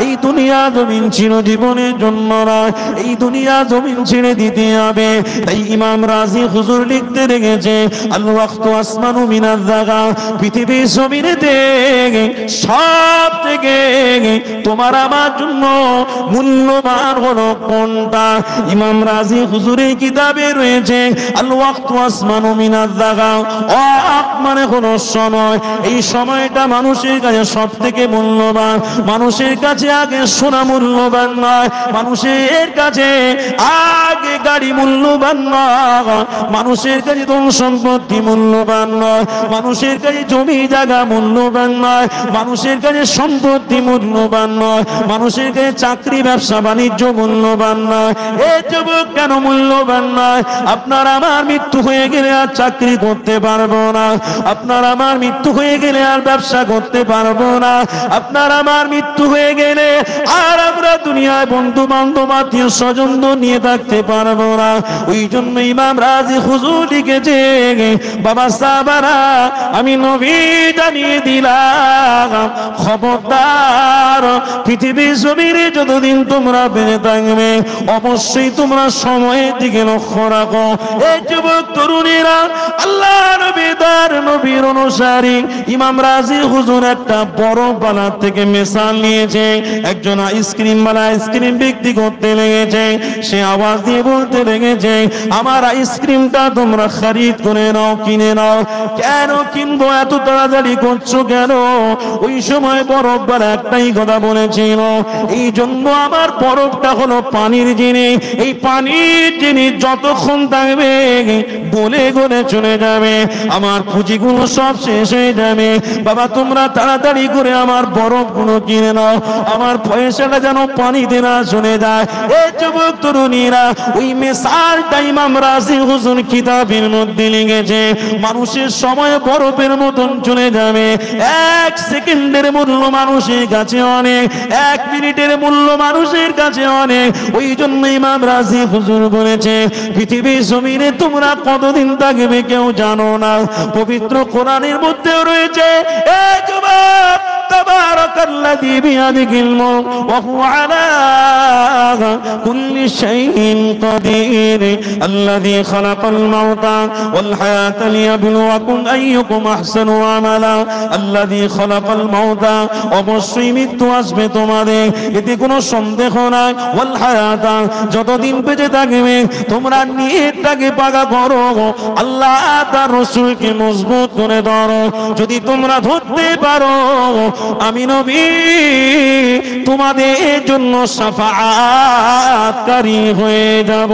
এই দুনিয়া জমিন চিরজীবনের জন্য নয়, এই দুনিয়া জমিন ছেড়ে দিতে হবে। তাই ইমাম রাজি হুজুর লিখতে রেখেছে, আল ওয়াক্তু আসমানু মিনাজ জাগা, পৃথিবীর জমিনেতে সব থেকে তোমার আমার জন্য মূল্যবান হলো কোনটা? ইমাম রাজি হুজুরের কিতাবে রয়েছে, আল ওয়াক্তু আসমানু মিনাজ জাগা, ওয়াক্ত মানে হলো সময়। এই সময়টা মানুষের কাছে সব থেকে মূল্যবান। মানুষের কাছে আগে সোনা মূল্যবান নয়, মানুষের কাছে আগে গাড়ি মূল্যবান নয়, মানুষের কাছে ধন সম্পত্তি মূল্যবান নয়, মানুষের কাছে জমি জায়গা মূল্যবান নয়, মানুষের কাছে সম্পত্তি মূল্যবান নয়, মানুষের কাছে চাকরি ব্যবসা বাণিজ্য মূল্যবান নয়। এ যুবক কেন মূল্যবান নয়? আপনার আমার মৃত্যু হয়ে গেলে আর চাকরি করতে পারবো না, আপনার আমার মৃত্যু হয়ে গেলে আর ব্যবসা করতে পারবো না, আপনার আমার মৃত্যু হয়ে গেলে আর আমরা দুনিয়ায় বন্ধু বান্ধব আত্মীয় স্বজন নিয়ে থাকতে পারবো না। ওই জন্য ইমাম রাজি হুজুর লিখেছে, বাবা সাহাবারা, আমি নবী জানিয়ে দিলাম, খবরদার পৃথিবীর জমিনে যতদিন তোমরা বেঁচে থাকবে অবশ্যই তোমরা সময়ের দিকে লক্ষ্য রাখো। এই যুবক তরুণীরা, আল্লাহ নবী তার নবীর অনুসারী ইমাম রাজি হুজুর একটা বড় বালা থেকে মিশাল নিয়েছে। একজন আইসক্রিম বালা আইসক্রিম বিক্রি করতে লেগেছে, সে আওয়াজ দিয়ে বলতে লেগেছে, আমার আইসক্রিমটা তোমরা খরিদ করে নাও, কিনে নাও। কেন কিনবো, এত তাড়াতাড়ি করছো কেন? ওই সময় বরফ বালা একটাই কথা বলেছিল, এই জন্য আমার বরফটা হলো পানির জিনিস, এই পানির জিনিস যতক্ষণ থাকবে গলে গলে চলে যাবে, আমার পুঁজিগুলো সব শেষ হয়ে যাবে। বাবা তোমরা তাড়াতাড়ি করে আমার বরফগুলো কিনে নাও, আমার পয়সাটা যেন পানিতে না চলে যায়। এই যুবক তরুণীরা, ওই মিসালটা ইমাম রাজি হুজুর কিতাবের মধ্যে লিখেছে। মানুষের সময় বরফের মতন চলে যাবে, এক সেকেন্ডের মূল্য মানুষের কাছে অনেক, এক মিনিটের মূল্য মানুষের কাছে অনেক। ওই জন্য ইমাম রাজি হুজুর বলেছে, পৃথিবীর জমিনে তোমরা কতদিন থাকবে কেউ জানো না। পবিত্র কোরআনের মধ্যেও রয়েছে, এ যুবক, তাবারাকাল্লাযী বিয়াদিহিল মুলক ওয়া হুয়া আলা কুল্লি শাইইন কাদির আল্লাযী খালাকাল মাউতা ওয়াল হায়াতা লিয়াবলুয়াকুম আইয়ুকুম আহসানু আমালা। আল্লাযী খালাকাল মাউতা, অবশ্যই মৃত্যু আসবে তোমাদের, এতে কোনো সন্দেহ নাই। ওয়াল হায়াতা, যতদিন বেঁচে থাকবে তোমরা নিয়তটাকে পাকা করো, আল্লাহ তার রাসূলকে মজবুত করে ধরো। যদি তোমরা ধরতে পারো, আমি নবী তোমাদের জন্য শাফাআতকারী হয়ে যাব।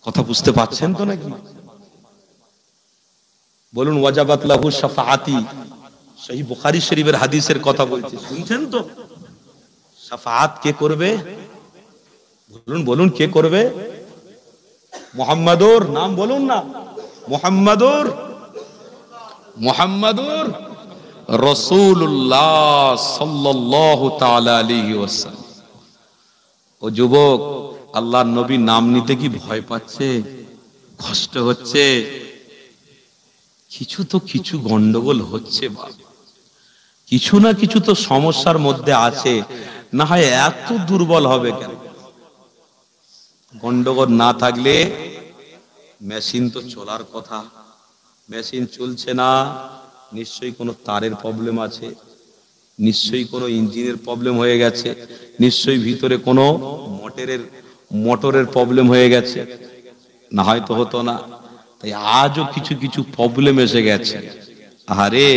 কথা বুঝতে পারছেন তো নাকি? বলুন, ওয়াজাবাত লাহু শাফাআতি, সহিহ বুখারী শরীফের হাদিসের কথা বলছি, শুনছেন তো? শাফাআত কে করবে? বলুন বলুন, কে করবে? মুহাম্মাদুর নাম বলুন না, মুহাম্মাদুর রাসূলুল্লাহ সাল্লাল্লাহু তাআলা আলাইহি ওয়াসাল্লাম। ও যুবক, আল্লাহর নবী নাম নিতে কি ভয় পাচ্ছে, কষ্ট হচ্ছে? কিছু গন্ডগোল হচ্ছে, কিছু না কিছু তো সমস্যার মধ্যে আছে, না হয় এত দুর্বল হবে কেন? গন্ডগোল না থাকলে মেশিন তো চলার কথা, মেশিন চলছে না, নিশ্চয়ই কোনো তারের প্রবলেম আছে, নিশ্চয়ই কোনো ইঞ্জিনের প্রবলেম হয়ে গেছে, নিশ্চয়ই ভিতরে কোনো মোটরের প্রবলেম হয়ে গেছে, না হয়তো হতো না। তাই আজও কিছু প্রবলেম এসে গেছে। আরে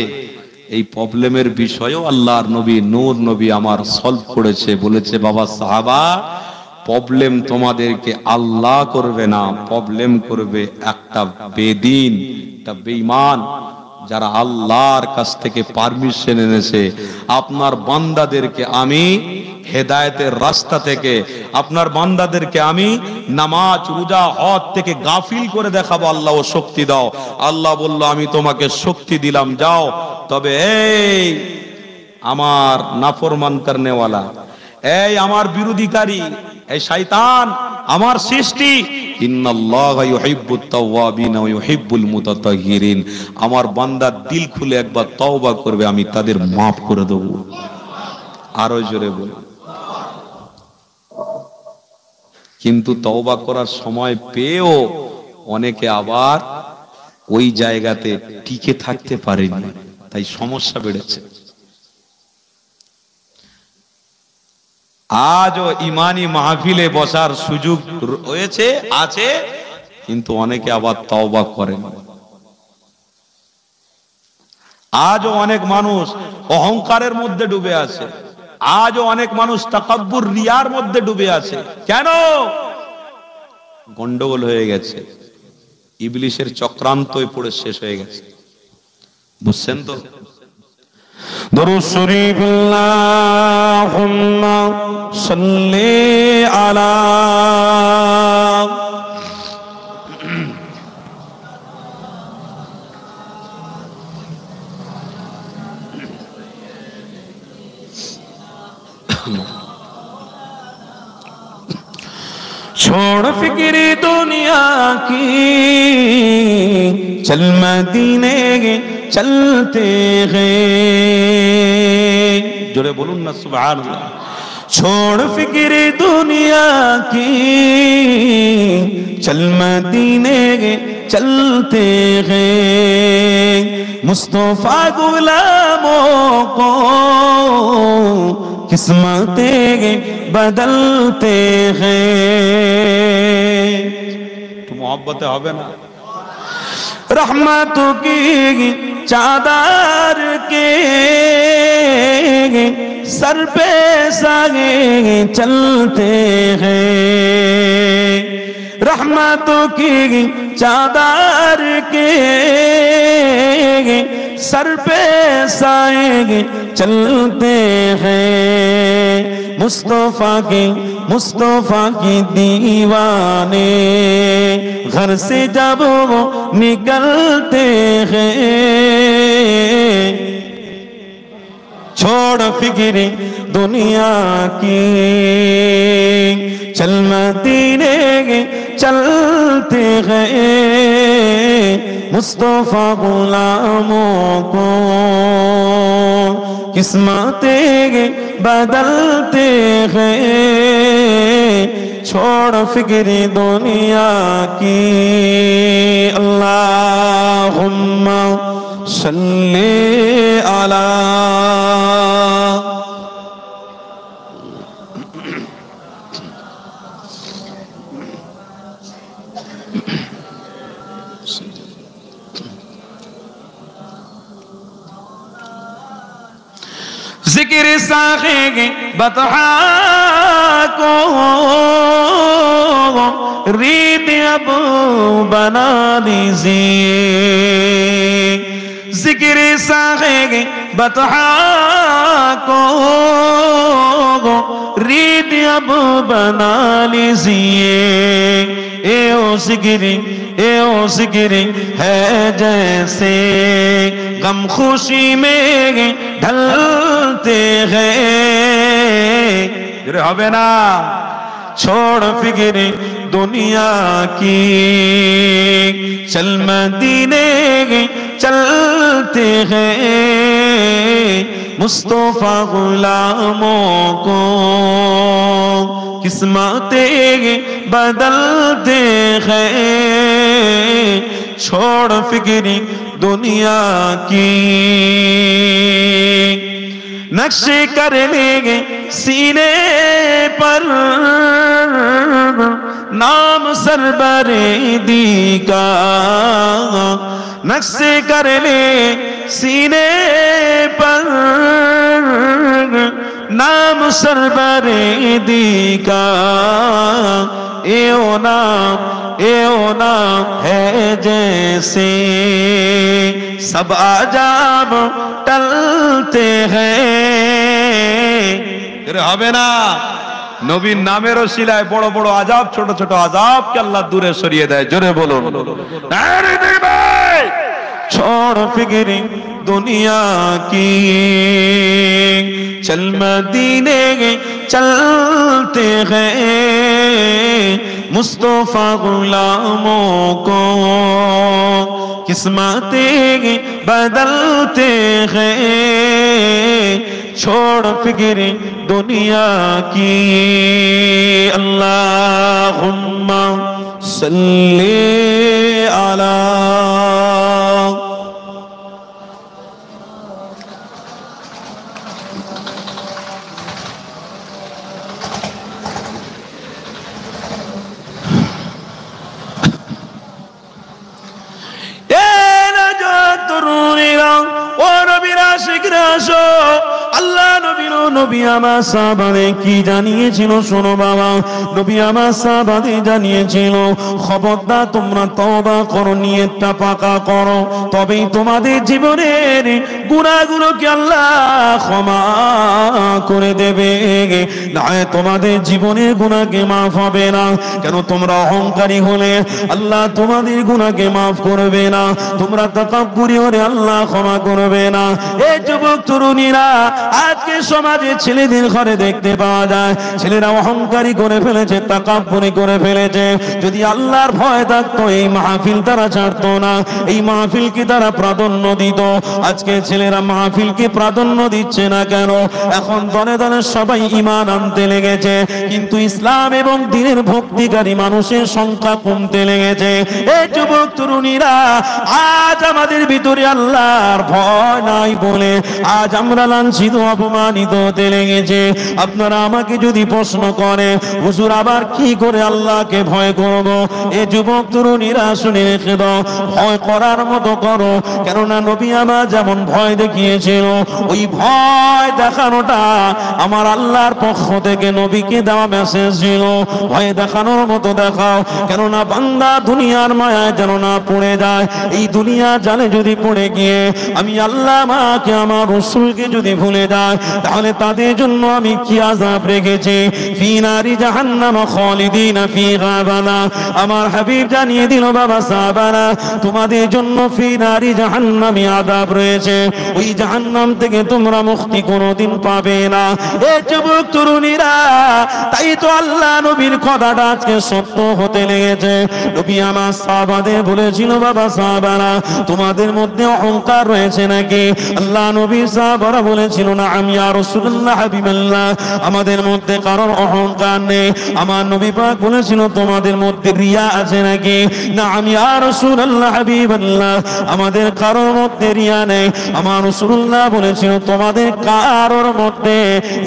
এই প্রবলেমের বিষয়েও আল্লাহর নবী নূর নবী আমার সলভ করেছে। বলেছে, বাবা সাহাবা, প্রবলেম তোমাদেরকে আল্লাহ করবে না, প্রবলেম করবে একটা বেদিন, একটা বেঈমান, যারা আল্লাহর কাছ থেকে পারমিশন এনেছে আপনার বান্দাদেরকে আমি হেদায়েতের রাস্তা থেকে আপনার বান্দাদেরকে আমি নামাজ রোজা হজ থেকে গাফিল করে দেখাবো। আল্লাহ ও শক্তি দাও। আল্লাহ বলল আমি তোমাকে শক্তি দিলাম, যাও। তবে এই আমার নাফরমান করনেওয়ালা, এই আমার বিরোধিকারী, এই শয়তান, আমার সৃষ্টি, ইন্নাল্লাহা ইউহিব্বুত তাওয়াবিন ওয়া ইউহিব্বুল মুতাতাহহিরিন, আমার বান্দা দিল খুলে একবার তওবা করবে, আমি তাদের মাফ করে দেব। আরো জোরে বল। কিন্তু তওবা করার সময় পেয়েও অনেকে আবার ওই জায়গাতে টিকে থাকতে পারেনি, তাই সমস্যা বেড়েছে। আজও ইমানি মাহফিলে বসার সুযোগ রয়েছে, আছে, কিন্তু অনেকে আবার তওবা করেন। আজও অনেক মানুষ অহংকারের মধ্যে ডুবে আছে, আজও অনেক মানুষ তাকাব্বুর রিয়ার মধ্যে ডুবে আছে। কেন? গন্ডগোল হয়ে গেছে, ইবলিসের চক্রান্তয় পড়ে শেষ হয়ে গেছে। বুঝছেন তো? দরুদ শরীফ আল্লাহুম্মা সাল্লি আলা छोड़ फिक्री दुनिया की, चल मदीने चलते हैं। जोरे बोलून ना सुभान अल्लाह। छोड़ फिक्री दुनिया की, चल मदीने चलते हैं। मुस्तफा गुलामों को किस्मतें बदलते हैं। तो मोहब्बत হবে না? रहमतों की चादर के सर पे सागे चलते हैं। रहमतों की चादर के सर पे साए चलते हैं। मुस्तफा की दीवाने घर से जब वो निकलते हैं। छोड़ फिक्री दुनिया की, चल मदीने चलते हैं। मुस्तफा गुलामों को किस्मतें बदलते हैं। छोड़ फिक्री दुनिया की। अल्लाहुम्मा सल्ली अला जिक्र साखे बतहा को रीत अब बना दीजिए। जिक्र साखे बतहा को रीत अब बना लीजिए। ए ओ जिक्र है जैसे गम खुशी में ढलते हैं। হবে না? छोड़ फिक्र दुनिया की, चल मदीने चलते हैं। मुस्तफा गुलामों को किस्मतें बदलते हैं। छोड़ फिक्री दुनिया की। नक्शे कर लेंगे सीने पर नाम सरबरेदी का। नक्शे कर ले सीने पर नाम सरबरेदी का। एओ नाम है जैसे सब आजाब टलते हैं। এরে হবে না। নবীর নামের ওসিলায় বড় বড় আযাব, ছোট ছোট আযাবকে আল্লাহ দূরে সরিয়ে দেয়। জোরে বলুন নারে ভাই। छोड़ फिक्र दुनिया की, चल मदीने चलते हैं, मुस्तफा गुलामों को किस्मतें बदलते हैं, छोड़ फिक्र दुनिया की। अल्लाहुम्मा सल्ली अला আল্লাহ নবী আমার সাহাবাদের কি জানিয়েছিল শোনো বাবা। নবী আমার সাহাবাদের জানিয়েছিল, খবরদার তোমরা তওবা করো, নিয়তটা পাকা করো, তবেই তোমাদের জীবনের গুনাহগুলোকে আল্লাহ ক্ষমা করে দেবে, না তোমাদের জীবনের গুনাহকে মাফ হবে না। কেন? তোমরা অহংকারী হলে আল্লাহ তোমাদের গুনাহকে মাফ করবে না, তোমরা তাকাব্বুরি হলে আল্লাহ ক্ষমা করবে না। এই যুবক তরুণীরা, আজকে সমাজে ছেলেদের ঘরে দেখতে পাওয়া যায় ছেলেরা অহংকারী করে ফেলেছে, তাকাব্বুরি করে ফেলেছে। যদি আল্লাহর ভয় থাকতো এই মাহফিল তারা ছাড়তো না, এই মাহফিলকে তারা প্রাধান্য দিত। আজকে ছেলেরা মাহফিলকে প্রাধান্য দিচ্ছে না কেন? এখন দলে দলে সবাই ঈমান আনতে লেগেছে, কিন্তু ইসলাম এবং দ্বীনের ভক্তিকারী মানুষের সংখ্যা কমতে লেগেছে। এই যুবক তরুণীরা, আজ আমাদের ভিতরে আল্লাহর ভয় নাই বলে আজ আমরা লাঞ্ছিত অপমানিত হতে লেগেছে। আপনারা আমাকে যদি প্রশ্ন করে, হুজুর আবার কি করে আল্লাহকে ভয় করব? এই যুবক তরুণীরা শুনে রেখে দাও, ভয় করার মতো করো। কেননা নবী আমার যেমন ভয় দেখিয়েছিল, ওই ভয় দেখানোটা আমার আল্লাহর পক্ষ থেকে নবীকে দেওয়া মেসেজ ছিল। ভয় দেখানোর মতো দেখাও, কেননা বান্দা দুনিয়ার মায়ায় যেন না পড়ে যায়। এই দুনিয়া জালে যদি পড়ে গিয়ে আমি আল্লাহ মাকে আমার রাসূলকে যদি ভুলে যায়, তাহলে তাদের জন্য আমি কি আযাব রেখেছি। ফি নারি জাহান্নাম খালিদিনা ফিহা বানা। আমার হাবিব জানিয়ে দিল বাবা সাহাবারা, তোমাদের জন্য ফি নারি জাহান্নামে আযাব রয়েছে, ওই জাহান্নাম থেকে তোমরা মুক্তি কোনোদিন পাবে না। এই যুবক তরুণীরা, তাই তো আল্লাহ নবীর কথাটা আজকে সত্য হতে লেগেছে। নবী আমার সাহাবাদের বলেছিল, বাবা সাহাবারা তোমাদের মধ্যে অহংকার রয়েছে নাকি? আল্লাহ নবী সাহাবারা বলেছিল, না আমি ইয়া রাসূলুল্লাহ হাবিবাল্লাহ, আমাদের মধ্যে কারোর অহংকার নেই। আমার নবী পাক বলেছিল, তোমাদের মধ্যে রিয়া আছে নাকি? না আমি ইয়া রাসূলুল্লাহ হাবিবাল্লাহ, আমাদের কারোর মধ্যে রিয়া নেই। আমার রাসূলুল্লাহ বলেছিল, তোমাদের কারোর মধ্যে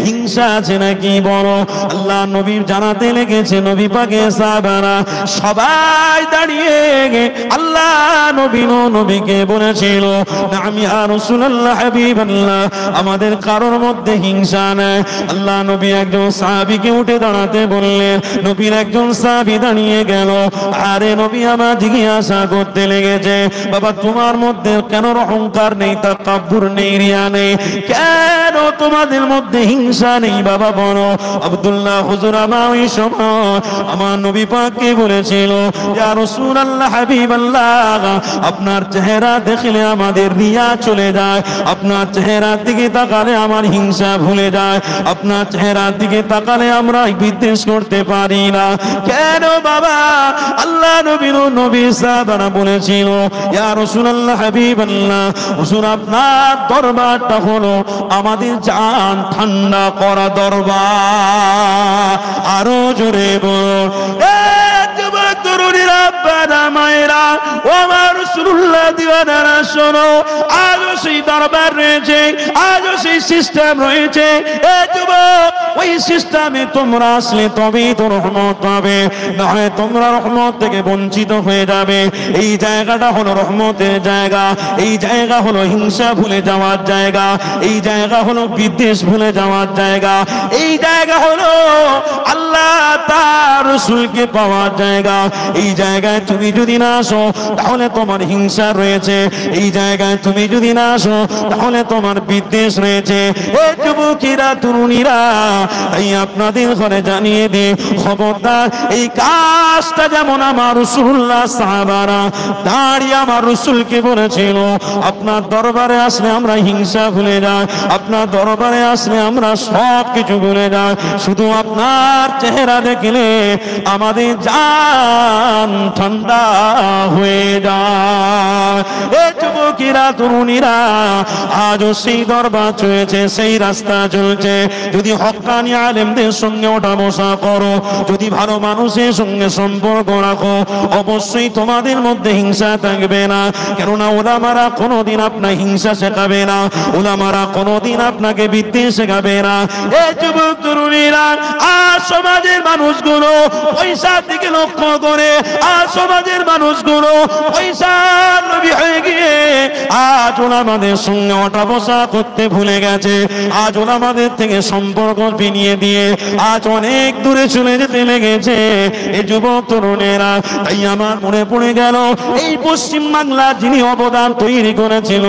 হিংসা আছে নাকি বলো? আল্লাহ নবী জানাতে লেগেছে, নবী পাকের সাহাবারা সবাই দাঁড়িয়ে আল্লাহ নবীকে বলেছিল, না আমি ইয়া রাসূলুল্লাহ হাবিবাল্লাহ, আমাদের কারোর মধ্যে হিংসা নেই। আল্লাহ নবী একজন সাহাবীকে উঠে দাঁড়াতে বললেন, নবীর একজন সাহাবী দাঁড়িয়ে গেল। আরে নবী আমার জিজ্ঞাসা করতে লেগেছে, বাবা তোমার মধ্যে কেন অহংকার নেই, তাকাব্বুর নেই, রিয়া নেই, কেন তোমাদের মধ্যে হিংসা নেই বাবা বলো? আব্দুল্লাহ হুজুর আমার ওই সময় আমার নবী পাককে বলেছিল, ইয়া রাসূলুল্লাহ হাবিবাল্লাহ, আপনার চেহারা দেখলে আমাদের রিয়া চলে যায়, আপনার চেহারার দিকে তাকালে আমার হিংসা ভুলে যায়, আপনার চেহারার দিকে তাকালে আমরা বিদ্বেষ করতে পারি না। কেন বাবা? আল্লাহ নবী সাহাবারা বলেছিল, ইয়া রাসূলুল্লাহ হাবিবাল্লাহ, হুজুর আপনার দরবারটা হলো আমাদের জান ঠান্ডা করা দরবার। আরো জোরে বল, যুবক তরুণীরা, বাবা মায়েরা, ও আমার রাসূলুল্লাহ দিওয়ানারা শোনো, আজও সেই দরবার রয়েছে, আজও সেই সিস্টেম রয়েছে। এ যুবক, ওই সিস্টেমে তোমরা আসলে তবেই তো রহমত পাবে, না হয় তোমরা রহমত থেকে বঞ্চিত হয়ে যাবে। এই জায়গাটা হলো রহমতের জায়গা, এই জায়গা হলো হিংসা ভুলে যাওয়ার জায়গা, এই জায়গা হলো বিদ্বেষ ভুলে যাওয়ার জায়গা, এই জায়গা হলো আল্লাহ তার রাসূলকে পাওয়ার জায়গা। এই জায়গায় তুমি যদি না আসো, তাহলে তোমার হিংসা রয়েছে, এই জায়গায় তুমি যদি না আসো তাহলে তোমার বিদ্বেষ রয়েছে। এই যুবকেরা তরুণীরা, এই আপনাদের ঘরে জানিয়ে দে, খবরদার এই কাজটা যেমন আমার রাসূলুল্লাহ সাহাবারা দাঁড়িয়ে আমার রাসূলকে বলেছিল, আপনার দরবারে আসলে আমরা হিংসা ভুলে যাই, আপনার দরবারে আসলে আমরা সব কিছু ভুলে যাই, শুধু আপনার চেহারা দেখলে আমাদের জান ঠান্ডা হয়ে যায়। এই যুবকেরা তরুণীরা, আজও সেই দরবার চলছে, সেই রাস্তা চলছে। যদি হক্কানি আলেমদের সঙ্গে ওঠা বসা করো, যদি ভালো মানুষের সঙ্গে সম্পর্ক রাখো, অবশ্যই তোমাদের মধ্যে হিংসা থাকবে না। কেননা ওলামারা কোনোদিন আপনার হিংসা শেখাবে না, ওলামারা কোনোদিন আপনাকে বিদ্বেষ শেখাবে না। এই যুবক তরুণীরা, আর সমাজের মানুষগুলো পয়সার দিকে লক্ষ্য করে, আর সমাজের মানুষগুলো পয়সার নবী হয়ে গিয়ে আজ ওলামাদের সঙ্গে ওঠা বসা করতে ভুলে গেছে। আজ ওলামাদের থেকে সম্পর্ক বিনিয়ে দিয়ে আজ অনেক দূরে চলে যেতে লেগেছে এই যুবক তরুণেরা। তাই আমার মনে পড়ে গেল, এই পশ্চিম বাংলা যিনি অবদান তৈরি করেছিল,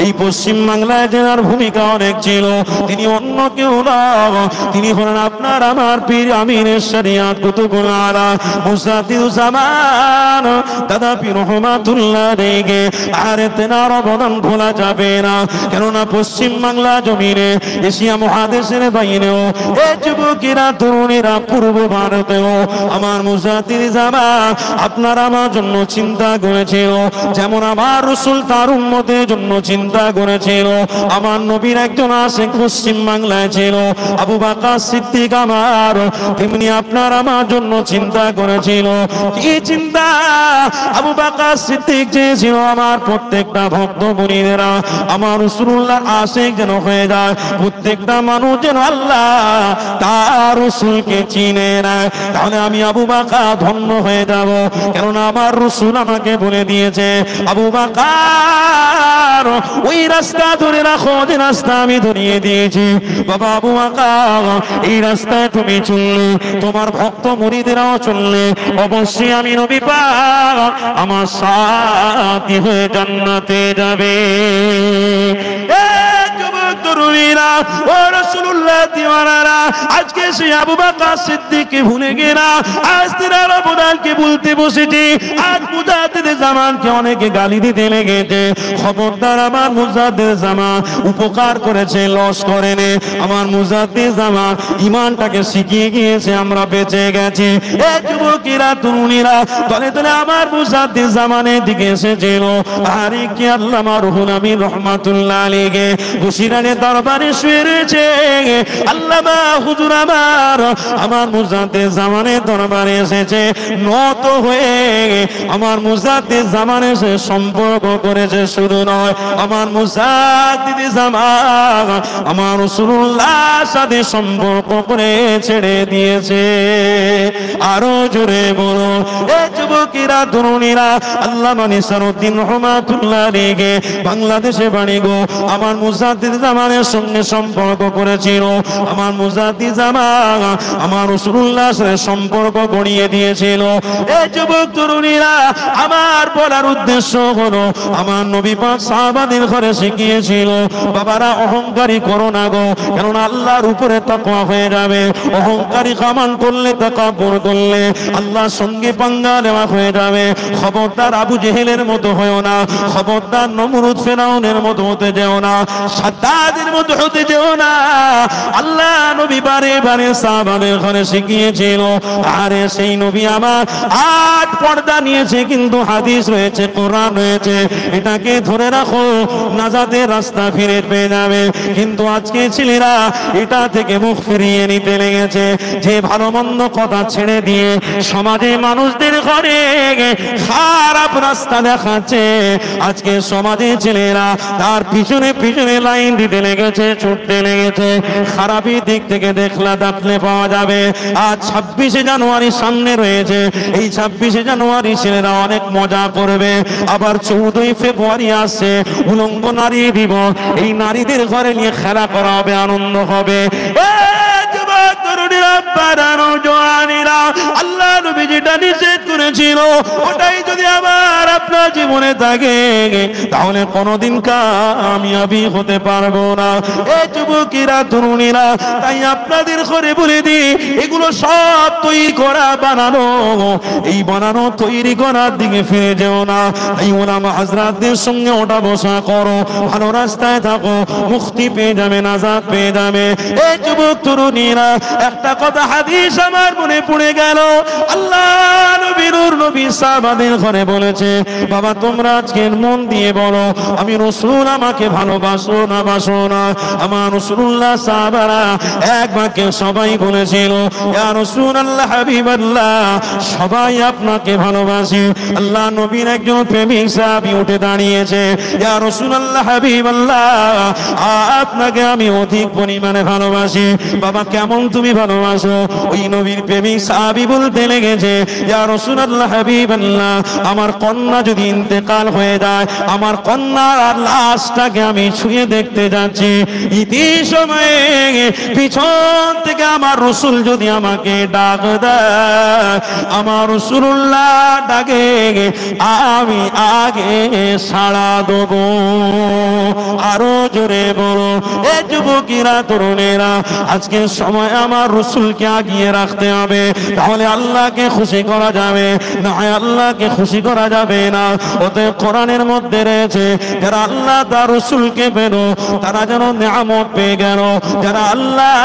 এই পশ্চিম বাংলায় যার ভূমিকা অনেক ছিল, তিনি অন্য কেউ নন, তিনি হলেন আপনার আমার পীর আমিরের শরিয়াত কুতুবুল আলা মুসাদ্দিদুজ্জামান দাদা পীর রহমাতুল্লাহ আলাইহি। আর তেনার অবদান ভোলা যাবে না, কেননা পশ্চিম বাংলা জমিনে এশিয়া মহাদেশের বাইরেও এই যুবকেরা তরুণীরা পূর্ব ভারতেও আমার মুজাদ্দিদুজ্জামান আপনার আমার জন্য চিন্তা করেছিল, যেমন আমার রাসূল তার উম্মতের জন্য চিন্তা করেছিল। আমার নবীর একজন আশিক পশ্চিম বাংলায় ছিল, আবু বকর সিদ্দিক আমার, তেমনি আপনার আমার জন্য চিন্তা করেছিল। কি চিন্তা? আবু বকর সিদ্দিক চেয়েছিল আমার প্রত্যেকটা ভক্ত মুরিদেরা আমার রাসূলুল্লাহর আশিক যেন হয়ে যায়, প্রত্যেকটা মানুষ যেন আল্লাহ তার রাসূলকে চিনে নেয়, তাহলে আমি আবু বকর ধন্য হয়ে যাব। কেননা আমার রাসূল আমাকে বলে দিয়েছে, আবু বকর ওই রাস্তা ধরে রাখো যে রাস্তা আমি ধরিয়ে দিয়েছি। বাবা আবু বকর, এই রাস্তায় তুমি চললে, তোমার ভক্ত মুরিদেরাও চললে, অবশ্যই আমি নবী পাক আমার সাথী হয়ে জান্নাতে যাবে। তরুণীরা, ও রাসূলুল্লাহ দিওয়ানারা, আজকে সেই আবু বকর সিদ্দিককে ভুলে গেরা আজ তেনার অবদানকে বলতে বসেছি। আজ মুজাদ্দিদুজ্জামানকে অনেকে গালি দিতে লেগেছে। খবরদার, আমার মুজাদ্দিদুজ্জামান উপকার করেছে, লস করেনি। আমার মুজাদ্দিদুজ্জামান ঈমানটাকে শিখিয়ে গিয়েছে, আমরা বেঁচে গেছি। এই যুবকেরা তরুণীরা দলে দলে আমার মুজাদ্দিদুজ্জামানের দিকে এসেছিল। আরে কি আল্লামা রুহুল আমিন রহমাতুল্লাহ আলাইহি বসিরানের দরবারে শুয়ে রয়েছে। আল্লামা হুজুর আমার মুজাদ্দিদুজ্জামানের দরবারে এসেছে, নত হয়ে আমার মুজাদ্দিদুজ্জামান এসে সম্পর্ক করেছে। শুধু নয়, আমার মুজাদ্দিদুজ্জামান আমার রাসূলুল্লাহর সাথে সম্পর্ক করে ছেড়ে দিয়েছে। আরো জোরে বলো, এই যুবকেরা তরুণীরা, আল্লামা নিসারউদ্দিন রহমাতুল্লাহ আলাইহি বাংলাদেশে বাড়ি গো। আমার মুজাদ্দিদুজ্জামানের সঙ্গে সম্পর্ক করেছিল। আমার মুজাদ্দিদুজ্জামান আমার রাসূলুল্লাহর সাথে সম্পর্ক গড়িয়ে দিয়েছিল। এই যুবক তরুণীরা, আমার বলার উদ্দেশ্য হলো, আমার নবী পাক সাহাবাদের ঘরে শিখিয়েছিল, বাবারা অহংকারী করো না গো, কেননা আল্লাহর উপরে তাকওয়া হয়ে যাবে। অহংকারী কামান করলে, তাকাব্বুর করলে আল্লাহর সঙ্গে পাঙ্গা নেওয়া হয়ে যাবে। খবরদার আবু জেহেলের মতো হয়েও না, খবরদার নমরুদ ফেরাউনের মতো হতে যেও না, সাদ্দাদের মতো হতে যেও না। আল্লাহ নবী বারে বারে সাহাবাদের ঘরে শিখিয়েছিল। আরে সেই নবী আমার আট পর্দা নিয়েছে, কিন্তু হাদিস রয়েছে, কোরআন রয়েছে, এটাকে ধরে রাখো, নাজাতের রাস্তা ফিরে পেয়ে যাবে। কিন্তু আজকে ছেলেরা এটা থেকে মুখ ফিরিয়ে নিতে লেগেছে, যে ভালো মন্দ কথা ছেড়ে দিয়ে সমাজে মানুষদের ঘরে খারাপ রাস্তা দেখাচ্ছে। আজকে সমাজে ছেলেরা তার পিছনে পিছনে লাইন দিতে লেগেছে, ছুটতে লেগেছে। খারাপি দিক থেকে দেখলে পাওয়া যাবে। আজ 26শে জানুয়ারি সামনে রয়েছে, এই 26শে জানুয়ারি ছেলেরা অনেক মজা করবে। আবার 14ই ফেব্রুয়ারি আসছে, উলঙ্গ নারী দিবস। এই নারীদের ঘরে নিয়ে খেলা করা হবে, আনন্দ হবে। আল্লাহ নবী যেটা নিষেধ করেছিল, ওটাই যদি আবার আপনার জীবনে থাকে তাহলে কোনোদিন কামিয়াবি হতে পারবো না। এই যুবকেরা তরুণীরা, তাই আপনাদের ঘরে বলে দিই, এগুলো সব তৈরি করা বানানো, এই বানানো তৈরি করার দিকে ফিরে যেও না। এই ওলামা হযরতদের সঙ্গে ওঠা বসা করো, ভালো রাস্তায় থাকো, মুক্তি পেয়ে যাবে, নাজাত পেয়ে যাবে। এই যুবক তরুণীরা, একটা কথা হাদিস আমার মনে পড়ে গেল। আল্লাহ নবীর নবী সাহাবাদের ঘরে বলেছে, বাবা তোমরা আজকে মন দিয়ে বলো, আমি রাসূল আমাকে ভালোবাসো না বাসো না? আমার রাসূলুল্লাহ সাহাবারা এক বাক্যে সবাই বলেছিল, ইয়া রাসূলুল্লাহ হাবিবাল্লাহ, সবাই আপনাকে ভালোবাসে। আল্লাহ নবীর একজন প্রেমিক সাহাবী উঠে দাঁড়িয়েছে, ইয়া রাসূলুল্লাহ হাবিবাল্লাহ, আপনাকে আমি অধিক পরিমাণে ভালোবাসি। বাবা কেমন তুমি ভালোবাসো? ওই নবীর প্রেমিক সাহাবী বলতে লেগেছে, ইয়া রাসূলুল্লাহ হাবিবাল্লাহ, আমার কন্যা যদি ইন্তেকাল হয়ে যায়, আমার কন্যার লাশটাকে আমি ছুঁয়ে দেখতে যাচ্ছি, ইতি সময়ে পিছন থেকে আমার রাসূল যদি আমাকে ডাক দেয়, আমার রাসূলুল্লাহ ডাকে আমি আগে সাড়া দেবো। আরো জোরে বলো, এ যুবকেরা তরুণেরা, আজকের সময় আমার রাসূলকে আগিয়ে রাখতে হবে, তাহলে আল্লাহকে খুশি করা যাবে, না হয় আল্লাহকে খুশি করা যাবে না। অতএব কোরআনের মধ্যে রয়েছে, যারা আল্লাহ তার রাসূলকে পেল তারা যেন নিয়ামত পেয়ে গেল, যারা আল্লাহ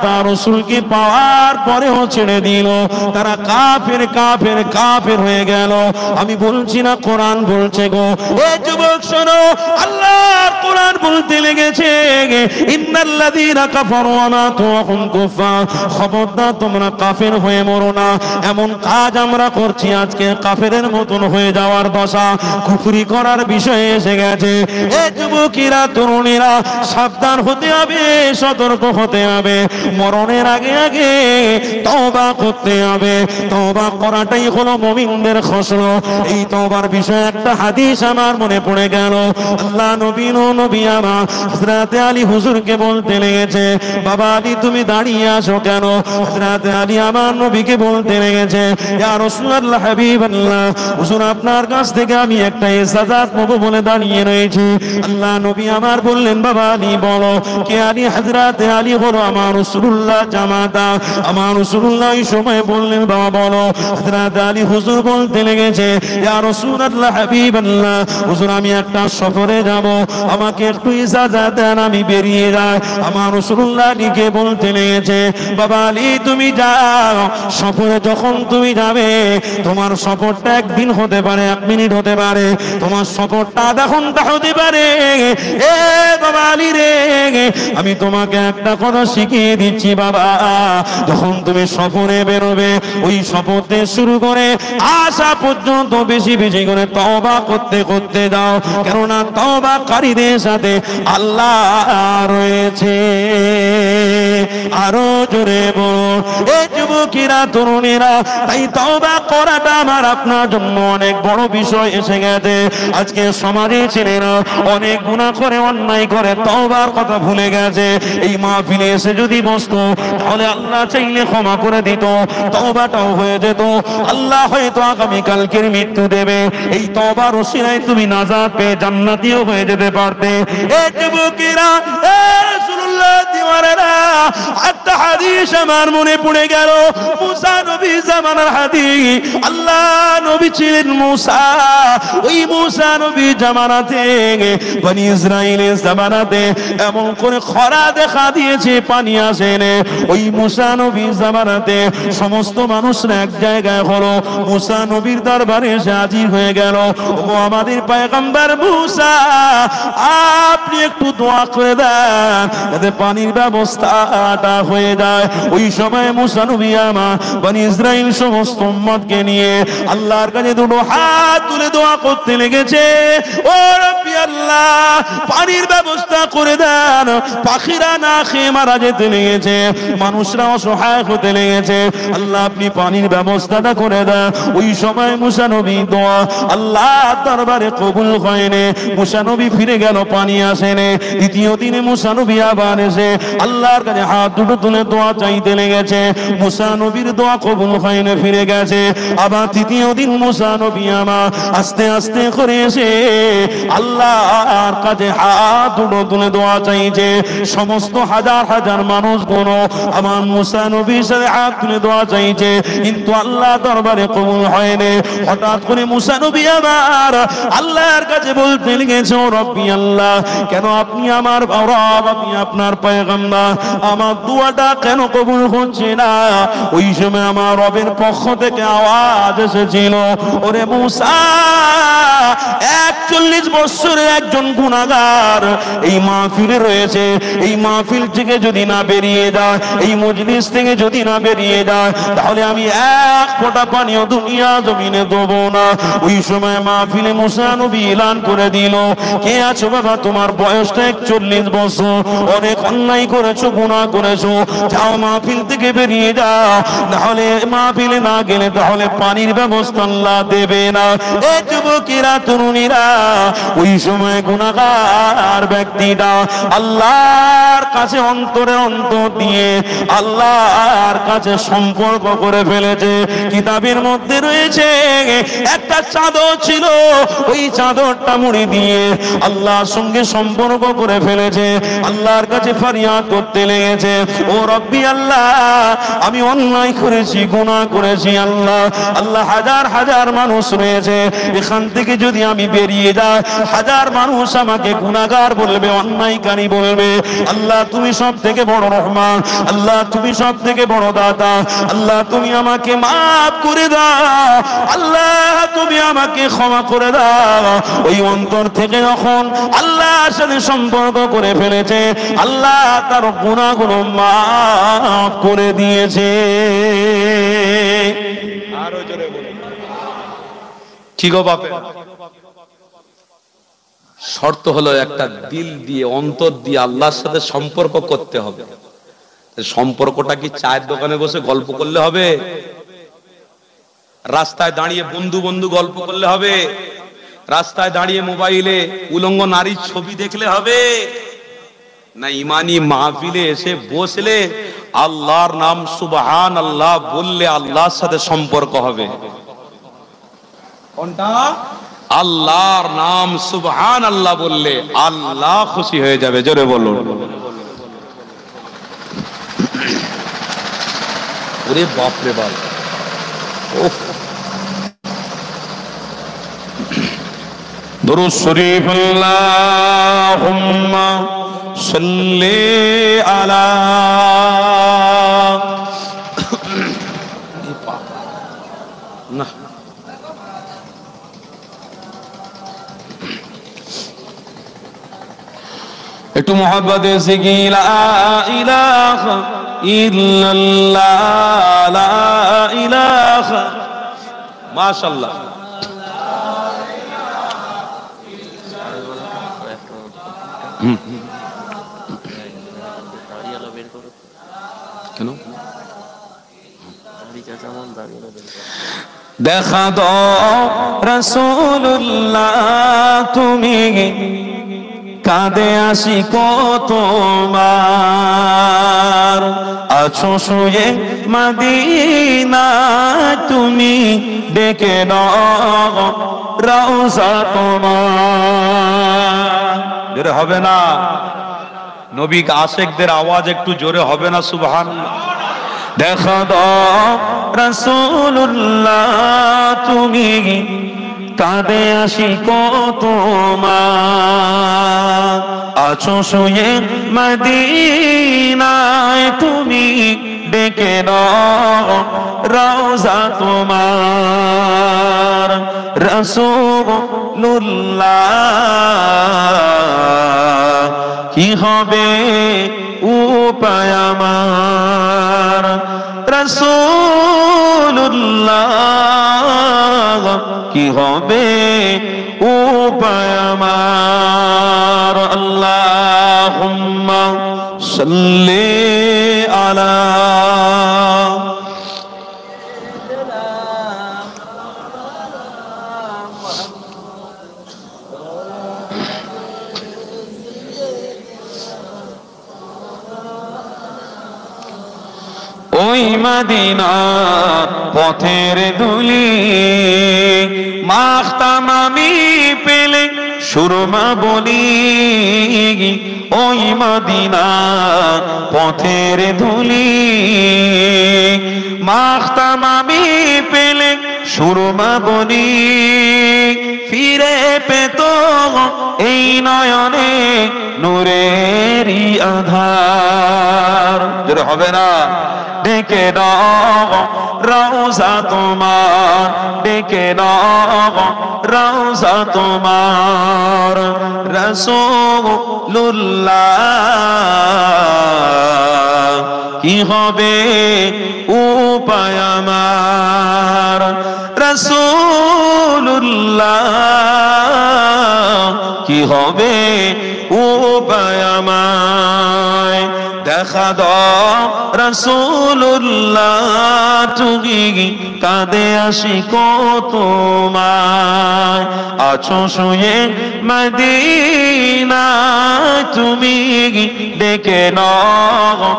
তার রাসূলকে পাওয়ার পরেও ছেড়ে দিল তারা কাফের কাফের কাফের হয়ে গেল। আমি বলছি না, কোরআন বলছে গো। এ যুবক শোনো, আল্লাহর কোরআন বলতে লেগেছে, ইন্নাল্লাযীনা কাফারু ওয়া মাতু ওয়া হুম কুফার, খবরদার তোমরা কাফের হয়ে মরো না। এমন কাজ আমরা করছি, আজকে কাফেরের মতন হয়ে যাওয়ার দশা, কুফরি করার বিষয়ে এসে গেছে। এ যুবকেরা তরুণীরা, সাবধান হতে হবে, সতর্ক হতে হবে। মরণের আগে আগে তওবা করতে হবে। তওবা করাটাই হলো মুমিনদের খসলো। এই তওবার বিষয়ে একটা হাদিস আমার মনে পড়ে গেল। আল্লাহ নবী আমার হযরত আলী হুজুরকে বলতে লেগেছে, বাবা আলী তুমি দাঁড়িয়ে আছো কেন? হযরত আলী আমার নবীকে বলতে লেগেছে, ইয়া রাসূলুল্লাহ হাবিবাল্লাহ, হুজুর আপনার কাছ থেকে আমি একটা ইজাজত নেব বলে দাঁড়িয়ে রয়েছি। আল্লাহ নবী আমার বললেন, বাবা আলী বলো। কে আলী? হযরত আলী হলো আমার রাসূলুল্লাহ জামাতা। আমার রাসূলুল্লাহ এই সময় বললেন, বাবা বলো। হযরত আলী হুজুর বলতে লেগেছে, ইয়া রাসূলুল্লাহ হাবিবাল্লাহ, হুজুর আমি একটা সফরে যাব, আমাকে একটু ইজাজত দেন, আমি বেরিয়ে যাই। আমার রাসূলুল্লাহ আলীকে বলতে লেগেছে, বাবা আলী তুমি যাও, সফরে যখন তুমি যাবে, তোমার সফরটা একদিন হতে পারে, 1 মিনিট হতে পারে, তোমার সফরটা আধা ঘন্টা হতে পারে। এ বাবা আলী রে, আমি তোমাকে একটা কথা শিখিয়ে দিচ্ছি বাবা, যখন তুমি সফরে বেরোবে, ওই সফর থেকে শুরু করে আসা পর্যন্ত বেশি বেশি করে তওবা করতে করতে যাও, কেননা তওবাকারীদের সাথে আল্লাহ রয়েছে। আরো জোরে বলো, এই যুবকেরা তরুণীরা, তাই তওবা করাটা আমার আপনার জন্য অনেক বড় বিষয় এসে গেছে। আজকে সমাজে ছেলেরা অনেক গুনাহ করে, অন্যায় করে, তওবার কথা ভুলে গেছে। এই মাহফিলে এসে যদি বসতো, তাহলে আল্লাহ চাইলে ক্ষমা করে দিত, তওবাটাও হয়ে যেত। আল্লাহ হয়তো আগামী কালকের মৃত্যু দেবে, এই তওবার ওসিলায় তুমি নাজাত পেয়ে জান্নাতীও হয়ে যেতে পারতে। এই যুবকেরা, রাসূলুল্লাহ দিওয়ারেরা, একটা হাদিস আমার মনে পড়ে গেল, মুসা নবী জামানার হাদিস। আল্লাহ নবী ছিলেন মুসা, ওই মুসা নবী জামানাতে, বনি ইসরাইলের জামানাতে এমন করে খরা দেখা দিয়েছে, পানি আসে না। ওই মুসা নবী জামানাতে সমস্ত মানুষরা এক জায়গায় হলো, মুসা নবীর দরবারে এসে হাজির হয়ে গেল, ও আমাদের পয়গম্বর মুসা, আপনি একটু দোয়া করে দেন যাতে পানির ব্যবস্থাটা হয়ে যায়। ওই সময় মুসা নবী আমার বনি ইসরাইল সমস্ত উম্মতকে নিয়ে আল্লাহর কাছে দুটো হাত তুলে দোয়া করতে লেগেছে, ও রব্বি আল্লাহ, পানির ব্যবস্থা করে দেন। পাখিরা না খেয়ে মারা যেতে লেগেছে, মানুষরা অসহায় হতে লেগেছে, আল্লাহ আপনি পানির ব্যবস্থাটা করে দেন। ওই সময় মুসা নবী দোয়া আল্লাহ দরবারে কবুল হয়নি, মুসা নবী ফিরে গেল, পানি আসেনি। দ্বিতীয় দিনে মুসা নবী আবার এসে আল্লাহর কাছে হাত দুটো তুলে দোয়া চাইতে লেগেছে। মুসা নবীর দোয়া কবুল হয়নি, ফিরে গেছে। আবার তৃতীয় দিন মুসা নবী আমার আস্তে আস্তে করে এসে আল্লাহর কাছে হাত দুটো তুলে দোয়া চাইছে। সমস্ত হাজার হাজার মানুষগুলো আমার মুসা নবীর সাথে হাত তুলে দোয়া চাইছে, কিন্তু আল্লাহ দরবারে কবুল হয়নি। হঠাৎ করে মুসা নবী আমার আল্লাহর কাছে বলতে লেগেছে, ও রব্বি আল্লাহ, কেন আপনি আমার রব, আপনি আপনার পয়গম্বর, আমার দোয়াটা কেন কবুল হচ্ছে না? ওই সময় আমার রবের পক্ষ থেকে আওয়াজ এসেছিল, ওরে মুসা, 41 বছরের একজন গুনাহগার এই মাহফিলে রয়েছে। এই মাহফিল থেকে যদি না বেরিয়ে যায়, এই মজলিস থেকে যদি না বেরিয়ে যায়, তাহলে আমি এক ফোঁটা পানিও দুনিয়া জমিনে দেবো না। ওই সময় মাহফিলে মুসা নবী এলান করে দিল, কে আছো বাবা, তোমার বয়সটা 41 বছর, অনেক অন্যায় করেছো, গুনাহ করেছো, যাও মাহফিল থেকে বেরিয়ে যাও, নাহলে মাহফিলে না গেলে তাহলে পানির ব্যবস্থা আল্লাহ দেবে না। এ যুবকেরা, তরুণীরা, ওই সময় গুনাহগার ব্যক্তিটা আল্লাহর কাছে অন্তরে অন্তর দিয়ে আল্লাহর কাছে সম্পর্ক করে ফেলেছে। কিতাবের মধ্যে রয়েছে একটা চাদর ছিল, ওই চাদরটা মুড়ি দিয়ে আল্লাহর সঙ্গে সম্পর্ক করে ফেলেছে। আল্লাহর কাছে ফরিয়াদ করতে লেগেছে, ও রব্বি আল্লাহ, আমি অন্যায় করেছি, গুনাহ করেছি। আল্লাহ আল্লাহ, হাজার হাজার মানুষ রয়েছে, এখান থেকে যদি আমি বেরিয়ে যাই, হাজার মানুষ আমাকে গুনাহগার বলবে, অন্যায়কারী বলবে। আল্লাহ তুমি সব থেকে বড় রহমান, আল্লাহ তুমি সব থেকে বড় দাতা, আল্লাহ তুমি আমাকে মাফ করে দাও, আল্লাহ তুমি আমাকে ক্ষমা করে দাও। ওই অন্তর থেকে যখন আল্লাহর সাথে সম্পর্ক করে ফেলেছে, আল্লাহ তার গুনাহগুলো মাফ করে দিয়েছে। আরো জোরে বলুন, কি গো বাপে? শর্ত হলো একটা দিল দিয়ে, অন্তর দিয়ে আল্লাহর সাথে সম্পর্ক করতে হবে। সম্পর্কটা কি চায়ের দোকানে বসে গল্প করলে হবে? রাস্তায় দাঁড়িয়ে বন্ধু বন্ধু গল্প করলে হবে? রাস্তায় দাঁড়িয়ে মোবাইলে উলঙ্গ নারীর ছবি দেখলে হবে? না, ইমানি মাহফিলে এসে বসলে আল্লাহর নাম সুবহান আল্লাহ বললে আল্লাহর সাথে সম্পর্ক হবে। কোনটা? আল্লাহর নাম সুবহান আল্লাহ বললে আল্লাহ খুশি হয়ে যাবে। জোরে বলুন। ওরে বাপ রে বাপ, ওহ, দুরূদ শরীফ, আল্লাহুম্মা সাল্লি আলা না, একটু মোহাব্বত এসে কি লা ইলাহা ইল্লাল্লাহ, লা ইলাহা, মাশাআল্লাহ। কেন দেখা দাও রাসূলুল্লাহ, তুমি কাঁদে আসি তোমার, আছো শুয়ে মদিনায়, তুমি ডেকে নাও রওজা তোমার। জোরে হবে না? নবী আশিকদের আওয়াজ একটু জোরে হবে না? সুবহানাল্লাহ। দেখা দাও রাসূলুল্লাহ, তুমি কাঁদে আসি তোমার, আছো শুয়ে মদিনায়, তুমি ডেকে নাও রওজা তোমার। রাসূলুল্লাহ, কি হবে উপায় আমার? রাসূলুল্লাহ, কি হবে উপায় আমার? আল্লাহুম্মা সাল্লি আলা মদিনা পথের ধুলি মাখতাম আমি পেলে সুরমা বলি ওই মদিনা পথের ধুলি মাখতাম আমি পেলে সুরমা বলি ফিরে পেত এই নয়নে নূরেরই আধার জোরে হবে না ডেকে নাও রওজা তোমার ডেকে নাও রওজা তোমার রাসূলুল্লাহ কি হবে উপায় আমার রাসূলুল্লাহ কি হবে উপায় আমায় দেখা দাও রাসূলুল্লাহ তুমি কাঁদে আশিক তোমায় আছো শুয়ে মদিনা তুমি ডেকে নাও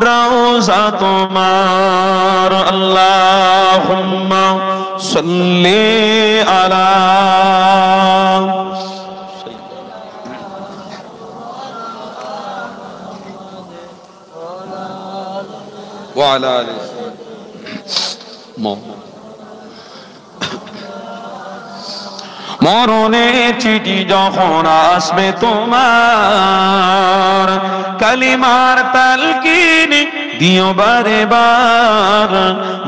রওজা তোমার আল্লাহুম্মা সাল্লি আলা وعلى آله মরণের চিঠি যখন আসবে তোমার কালিমার তালকিন দিও বারে বার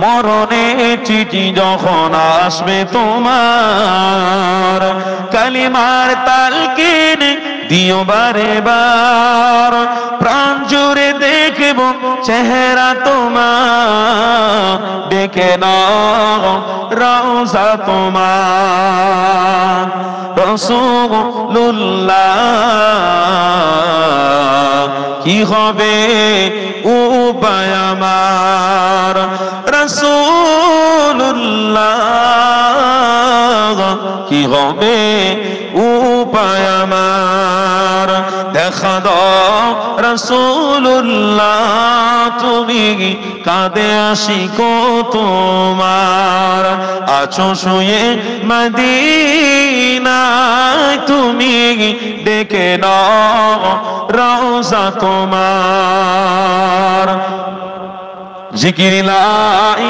মরণের চিঠি যখন আসবে তোমার কালিমার তালকিন দিও বারে বার প্রাণ জুড়ে দেখব চেহারা তোমার ডেকে নাও রওজা তোমার রাসূলুল্লাহ কি হবে উপায় আমার রাসূলুল্লাহ কি হবে উপায় আমার দেখা দাও রাসূলুল্লাহ তুমি কাঁদে আশিক তোমার আছো শুয়ে মদিনায় তুমি ডেকে নাও রওজা তোমার জিকির লা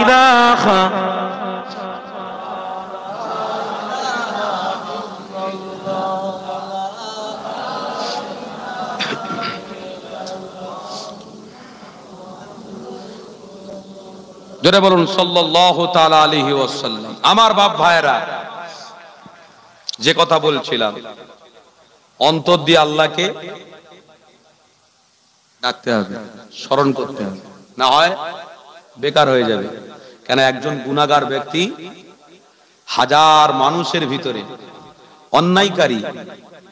ইলাহা জোরে বলুন সাল্লাল্লাহু তাআলা আলাইহি ওয়াসাল্লাম। আমার বাপ ভাইরা যে কথা বলছিলাম অন্তর দিয়ে আল্লাহকে ডাকতে হবে, স্মরণ করতে হবে, না হয় বেকার হয়ে যাবে। কেন একজন গুনাহগার ব্যক্তি হাজার মানুষের ভিতরে অন্যায়কারী,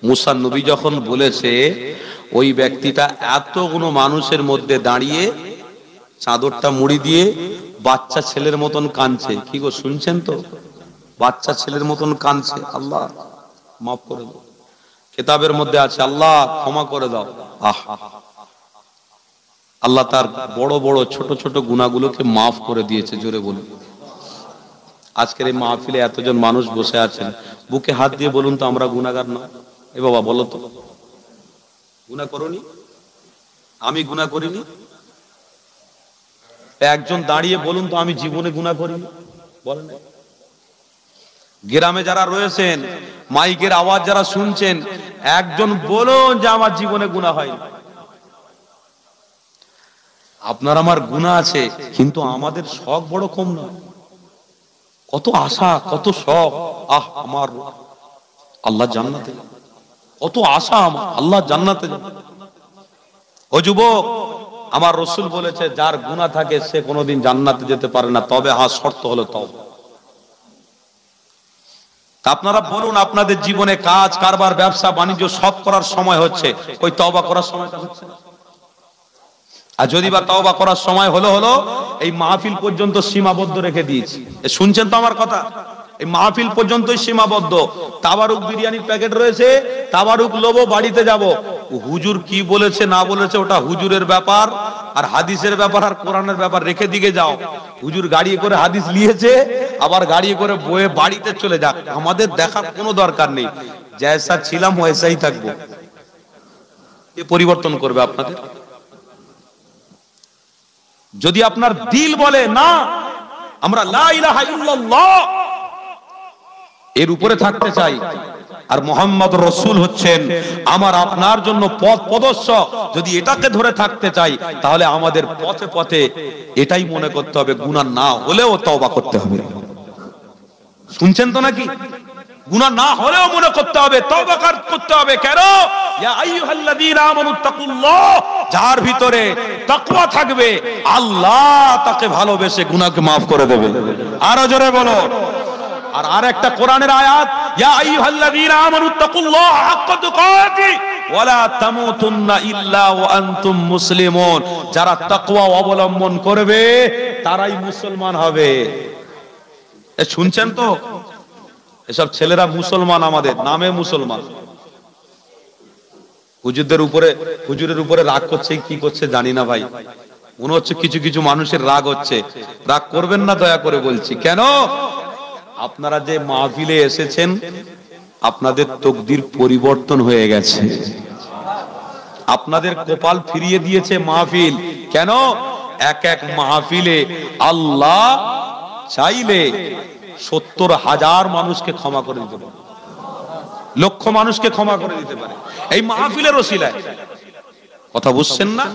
মুসা নবী যখন বলেছে ওই ব্যক্তিটা এতগুলো মানুষের মধ্যে দাঁড়িয়ে চাদরটা মুড়ি দিয়ে বাচ্চা ছেলের মতন কাঁদছে। কি গো শুনছেন তো? বাচ্চা ছেলের মতন কাঁদছে, আল্লাহ মাফ করে দাও। কিতাবের মধ্যে আছে আল্লাহ ক্ষমা করে দাও। আল্লাহ তার বড় বড় ছোট ছোট গুনাহগুলোকে মাফ করে দিয়েছে। জোরে বলুন। আজকের এই মাহফিলে এতজন মানুষ বসে আছেন, বুকে হাত দিয়ে বলুন তো আমরা গুনাহগার না? এ বাবা বলো তো, গুনাহ করনি? আমি গুনাহ করিনি? একজন দাঁড়িয়ে বলুন তো আমি জীবনে গুনাহ করিনি? বলেন। গ্রামে যারা রয়েছেন, মাইকের আওয়াজ যারা শুনছেন, একজন বলুন যে আমার জীবনে গুনাহ হয়নি। আপনার আমার গুনাহ আছে, কিন্তু আমাদের শখ বড় কম নয়। কত আশা, কত শখ, আমার আল্লাহ জান্নাতে, কত আশা আমার আল্লাহ জান্নাতে। ও যুবক, আমার রাসূল বলেছে যার গুনাহ থাকে সে কোনোদিন জান্নাতে যেতে পারে না, তবে শর্ত হলো তওবা। আপনারা বলুন আপনাদের জীবনে কাজ কারবার ব্যবসা বাণিজ্য সব করার সময় হচ্ছে, ওই তওবা করার সময়টা হচ্ছে না। আর যদি বা তওবা করার সময় হলো এই মাহফিল পর্যন্ত সীমাবদ্ধ রেখে দিয়েছি। শুনছেন তো আমার কথা? এই মাহফিল পর্যন্তই সীমাবদ্ধ। তাবারুক বিরিয়ানির প্যাকেট রয়েছে, তাবারুক লবো, বাড়িতে যাব, হুজুর কি বলেছে না বলেছে ওটা হুজুরের ব্যাপার, আর হাদিসের ব্যাপার আর কোরআনের ব্যাপার রেখে দিকে যাও। হুজুর গাড়ি করে হাদিস নিয়েছে, আবার গাড়ি করে বয়ে বাড়িতে চলে যাক, আমাদের দেখার কোনো দরকার নেই, জেসা ছিলাম ওইসাই থাকবো। এ পরিবর্তন করবে আপনাদের? যদি আপনার দিল বলে না আমরা লা ইলাহা ইল্লাল্লাহ এর উপরে থাকতে চাই, আর মুহাম্মদ রাসূল হচ্ছেন আমার আপনার জন্য পথ প্রদর্শক, যদি এটাকে ধরে থাকতে চাই তাহলে আমাদের পথে পথে এটাই মনে করতে হবে, গুনাহ না হলেও তওবা করতে হবে। শুনছেন তো নাকি? গুনাহ না হলেও মনে করতে হবে, তওবা করতে হবে। কেন? ইয়া আইয়ুহাল্লাযীনা আমানুত্তাকুল্লাহ, যার ভিতরে তাকওয়া থাকবে আল্লাহ তাকে ভালোবেসে গুনাহকে maaf করে দেবে। আরো জোরে বলো। আর আরেকটা কোরআনের আয়াত, ইয়া আইয়ুহাল্লাযীনা আমানুত্তাকুল্লাহ হাক্কা তুকাতি ওয়া লা তামুতুন্না ইল্লা ওয়া আনতুম মুসলিমুন, যারা তাকওয়া অবলম্বন করবে তারাই মুসলমান হবে। এ শুনছেন তো? এসব ছেলেরা মুসলমান, আমাদের নামে মুসলমান। হুজুরের উপরে রাগ করছে, কি করছে জানি না ভাই, মনে হচ্ছে কিছু কিছু মানুষের রাগ হচ্ছে। রাগ করবেন না, দয়া করে বলছি। কেন? আপনারা যে মাহফিলে এসেছেন আপনাদের তকদির পরিবর্তন হয়ে গেছে, আপনাদের কপাল ফিরিয়ে দিয়েছে মাহফিল। কেন? এক এক মাহফিলে আল্লাহ চাইলে 70,000 মানুষকে ক্ষমা করে দিতে পারে, লক্ষ মানুষকে ক্ষমা করে দিতে পারে এই মাহফিলের ওসিলায়। কথা বুঝছেন না?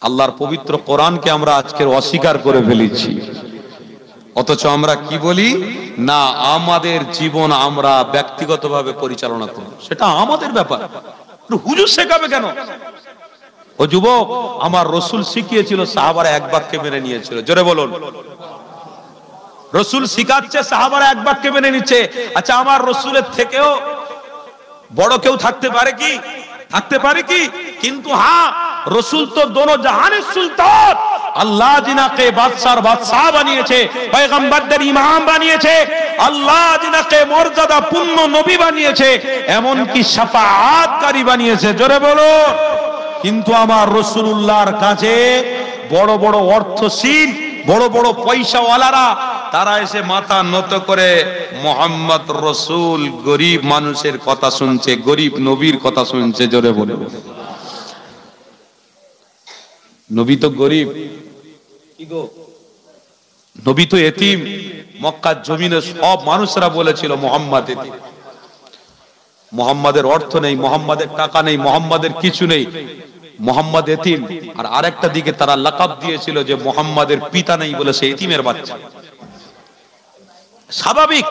আল্লাহর পবিত্র কোরআনকে আমরা আজকে অস্বীকার করে ফেলেছি, অথচ আমরা কি বলি না আমাদের জীবন আমরা ব্যক্তিগতভাবে পরিচালনা করব, সেটা আমাদের ব্যাপার। হুজুর শেখাবে কেন? ও যুবক, আমার রাসূল শিখিয়েছিল, সাহাবারা এক বাক্যে মেনে নিয়েছিল। জোরে বলুন। রাসূল শিখাচ্ছে, সাহাবারা এক বাক্যে মেনে নিচ্ছে। আচ্ছা, আমার রাসূলের থেকেও বড় কেউ থাকতে পারে কি? থাকতে পারে কি? কিন্তু হ্যাঁ, রাসূল তো দোনো জাহানের সুলতান। আল্লাহ জিনাকে বাদশার বাদশাহ বানিয়েছে, পয়গম্বরদের ইমাম বানিয়েছে, আল্লাহ জিনাকে মর্যাদা পূর্ণ নবী বানিয়েছে, এমন কি শাফাআতকারী বানিয়েছে। জোরে বলো। কিন্তু আমার রাসূলুল্লাহর কাছে বড় বড় অর্থশীল, বড় বড় পয়সাওয়ালারা তারা এসে মাথা নত করে মুহাম্মদ রাসূল গরিব মানুষের কথা শুনছে, গরিব নবীর কথা শুনছে। জোরে বলে। নবী তো গরিব, কি গো, নবী তো এতিম। মক্কার জমিনে সব মানুষরা বলেছিল মুহাম্মদ এতিম, মুহাম্মাদের অর্থ নেই, মুহাম্মাদের টাকা নেই, মুহাম্মাদের কিছু নেই, মুহাম্মদ এতিম। আর আরেকটা দিকে তারা লাকাব দিয়েছিল যে মুহাম্মাদের পিতা নেই বলে সে এতিমের বাচ্চা। স্বাভাবিক,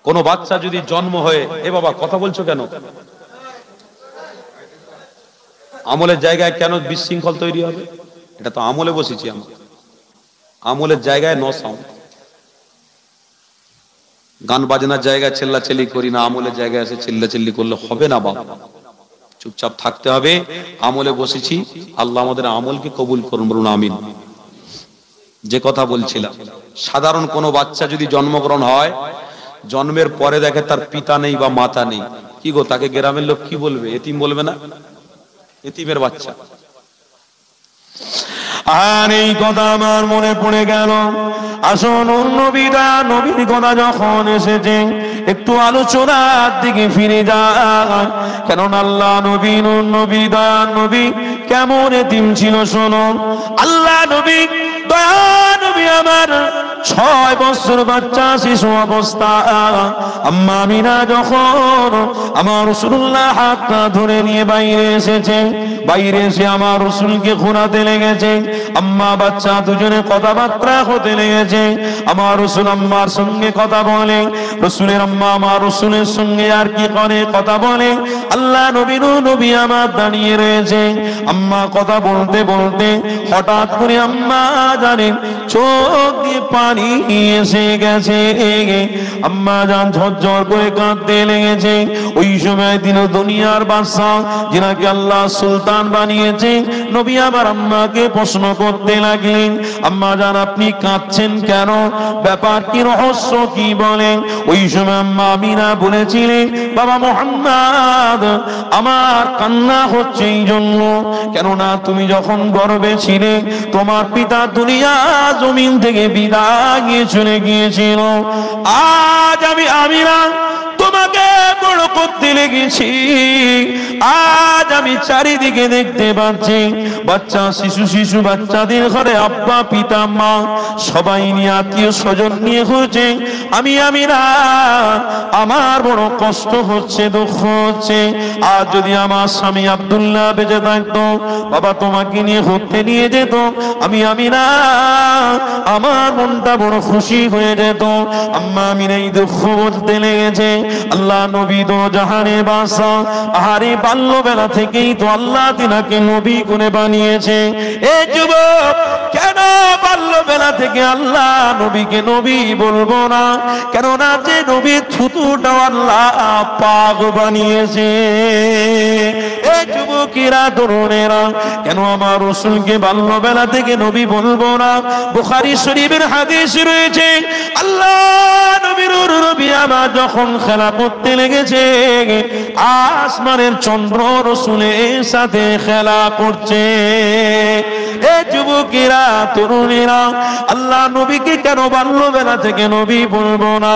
কোন বাচ্চা যদি জন্ম হয়ে, এ বাবা কথা বলছো কেন, আমলের জায়গায় কেন বিশৃঙ্খল তৈরি হবে? এটা তো আমলে বসেছি আমরা, আমলের জায়গায় নো সাউন্ড, গান বাজনার জায়গায় চিল্লাচিল্লি করি না, আমলের জায়গায় এসে চিল্লাচিল্লি করলে হবে না বাবা, চুপচাপ থাকতে হবে। আমলে বসেছি, আল্লাহ আমাদের আমলকে কবুল করুন, বলুন আমিন। যে কথা বলছিলাম, সাধারণ কোনো বাচ্চা যদি জন্মগ্রহণ হয়, জন্মের পরে দেখে তার পিতা নেই বা মাতা নেই, কি গো, তাকে গ্রামের লোক কি বলবে? এতিম বলবে না? এতিমের বাচ্চা। আর এই কথা আমার মনে পড়ে গেল। আসুন নবীর কথা যখন এসেছে একটু আলোচনার দিকে ফিরে যায়। কেননা আল্লাহ নবী দয়া নবী কেমন এতিম ছিল শোনো। আল্লাহ নবী দয়া নবী আমার 6 বছর বাচ্চা শিশু অবস্থা। আম্মা আমিনা যখন আমার রাসূলুল্লাহ হাতটা ধরে নিয়ে বাইরে এসেছে, বাইরে এসে আমার রাসূলকে ঘোরাতে লেগেছে। আম্মা বাচ্চা দুজনে কথাবার্তা হতে লেগেছে। আমার রাসূল আম্মার সঙ্গে কথা বলে, রাসূলের আম্মা আমার রাসূলের সঙ্গে আর কি করে কথা বলে। আল্লাহ নবী আমার দাঁড়িয়ে রয়েছে। আম্মা কথা বলতে বলতে হঠাৎ করে আম্মা জানেন চোখ দিয়ে পানি এসে গেছে। আম্মা জান ঝরঝর করে কাঁদতে লেগেছে। ওই সময় দিন দুনিয়ার বাদশা যিনাকে আল্লাহ সুলতান বানিয়েছে, নবী আবার আম্মাকে প্রশ্ন করতে লাগলেন, আম্মা জান আপনি কাঁদছেন কেন? ব্যাপার কি, রহস্য কি বলেন? ওই সময় আম্মা আমিনা বলেছিলেন, বাবা মুহাম্মদ, আমার কান্না হচ্ছে এই জন্য, কেননা তুমি যখন গর্ভে ছিলে তোমার পিতা দুনিয়া জমিন থেকে বিদায় নিয়ে চলে গিয়েছিল। আজ আমি আমিনা তোমাকে বড় করতে লেগেছি। আজ আমি চারিদিকে দেখতে পাচ্ছি বাচ্চা শিশু বাচ্চাদের ঘরে আব্বা পিতা মা সবাই নিয়ে আত্মীয় স্বজন নিয়ে ঘুরছে। আমি না, আমার বড় কষ্ট হচ্ছে, দুঃখ হচ্ছে। আজ যদি আমার স্বামী আব্দুল্লাহ বেঁচে থাকতো, বাবা তোমাকে নিয়ে ঘুরতে নিয়ে যেত, আমি না, আমার মনটা বড় খুশি হয়ে যেত। আম্মা আমিনা এই দুঃখ বলতে লেগেছে। আল্লাহ নবী তো জাহানের বাদশা, আহারে বাল্যবেলা থেকেই তো আল্লাহ তিনাকে নবী করে বানিয়েছে। এই যুবক, কেন বাল্যবেলা থেকে আল্লাহ নবীকে নবী বলবো না? কেননা যে নবীর থুতুটা আল্লাহ পাক বানিয়েছে। এই যুবকেরা, তরুণেরা, কেন আমার রাসূলকে বাল্যবেলা থেকে নবী বলবো না? বুখারী শরীফের হাদিস রয়েছে, আল্লাহ নবীর নবী আমার যখন খেলা করতে লেগেছে, আসমানের চন্দ্র রাসূলের সাথে খেলা করছে। এই যুবকেরা, তরুণীরা, আল্লাহ নবীকে কেন বাল্যবেলা থেকে নবী বলবো না?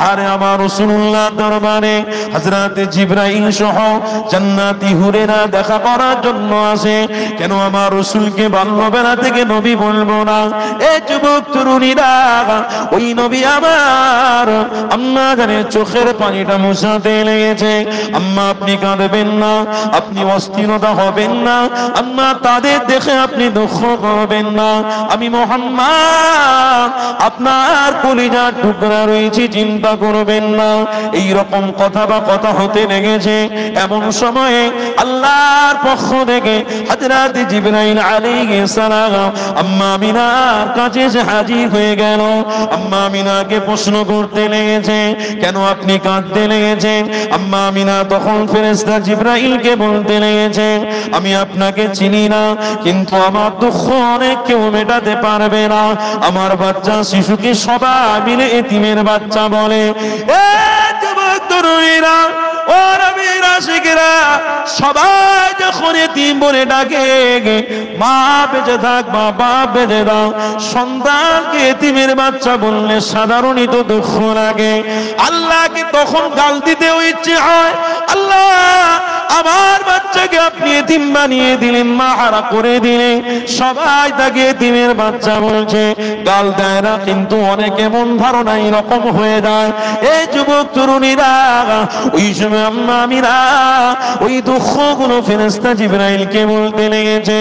আরে আমার রাসূলুল্লাহ দরবারে হযরত জিবরাইল সহ জান্নাতি হুরেরা দেখা করার জন্য আসে, কেন আমার রাসূলকে বাল্যবেলা থেকে নবী বলবো না? এই যুবক তরুণীরা, ওই নবী আমার আম্মা জানের চোখের পানিটা মুছাতে লেগেছে। আম্মা আপনি কাঁদবেন না, আপনি অস্থিরতা হবেন না, আম্মা তাদের দেখে আপনি দুঃখ করবেন না। আমি মুহাম্মদ আপনার কলিজার টুকরা রয়েছে, চিন্তা করবেন না। এই রকম কথা হতে লেগেছে। এমন সময়ে আল্লাহর পক্ষ থেকে হযরত জিবরাইল আলাইহিস সালাম আম্মা আমিনার কাছে এসে হাজির হয়ে গেল। আম্মা আমিনাকে প্রশ্ন করতে লেগেছে, কেন আপনি কাঁদতে লেগেছেন? আম্মা আমিনা তখন ফেরেশতা জিবরাইলকে বলতে লেগেছে, আমি আপনাকে চিনি না, কিন্তু আমার দুঃখ অনেক কেউ মেটাতে পারবে না। আমার বাচ্চা শিশুকে সবাই মিলে এতিমের বাচ্চা বলে। যুবক তরুণীরা, ও নবীর আশিকেরা, সবাই যখন এতিম বলে ডাকে, মা বেঁচে থাক, বাবা বেঁচে দাও, সন্তানকে এতিমের বাচ্চা বললে সাধারণত দুঃখ লাগে। আল্লাহকে তখন গাল দিতেও ইচ্ছে হয়, আল্লাহ আমার বাচ্চাকে আপনি এতিম বানিয়ে দিলেন, মা হারা করে দিলেন, সবাই তাকে এতিমের বাচ্চা বলছে, গাল দেয় না, কিন্তু অনেকে মন ধারণা এরকম হয়ে যায়। এই যুবক তরুণীরা, ওই সময় আম্মা আমিনা ওই দুঃখগুলো ফেরেশতা জিবরাইলকে বলতে লেগেছে,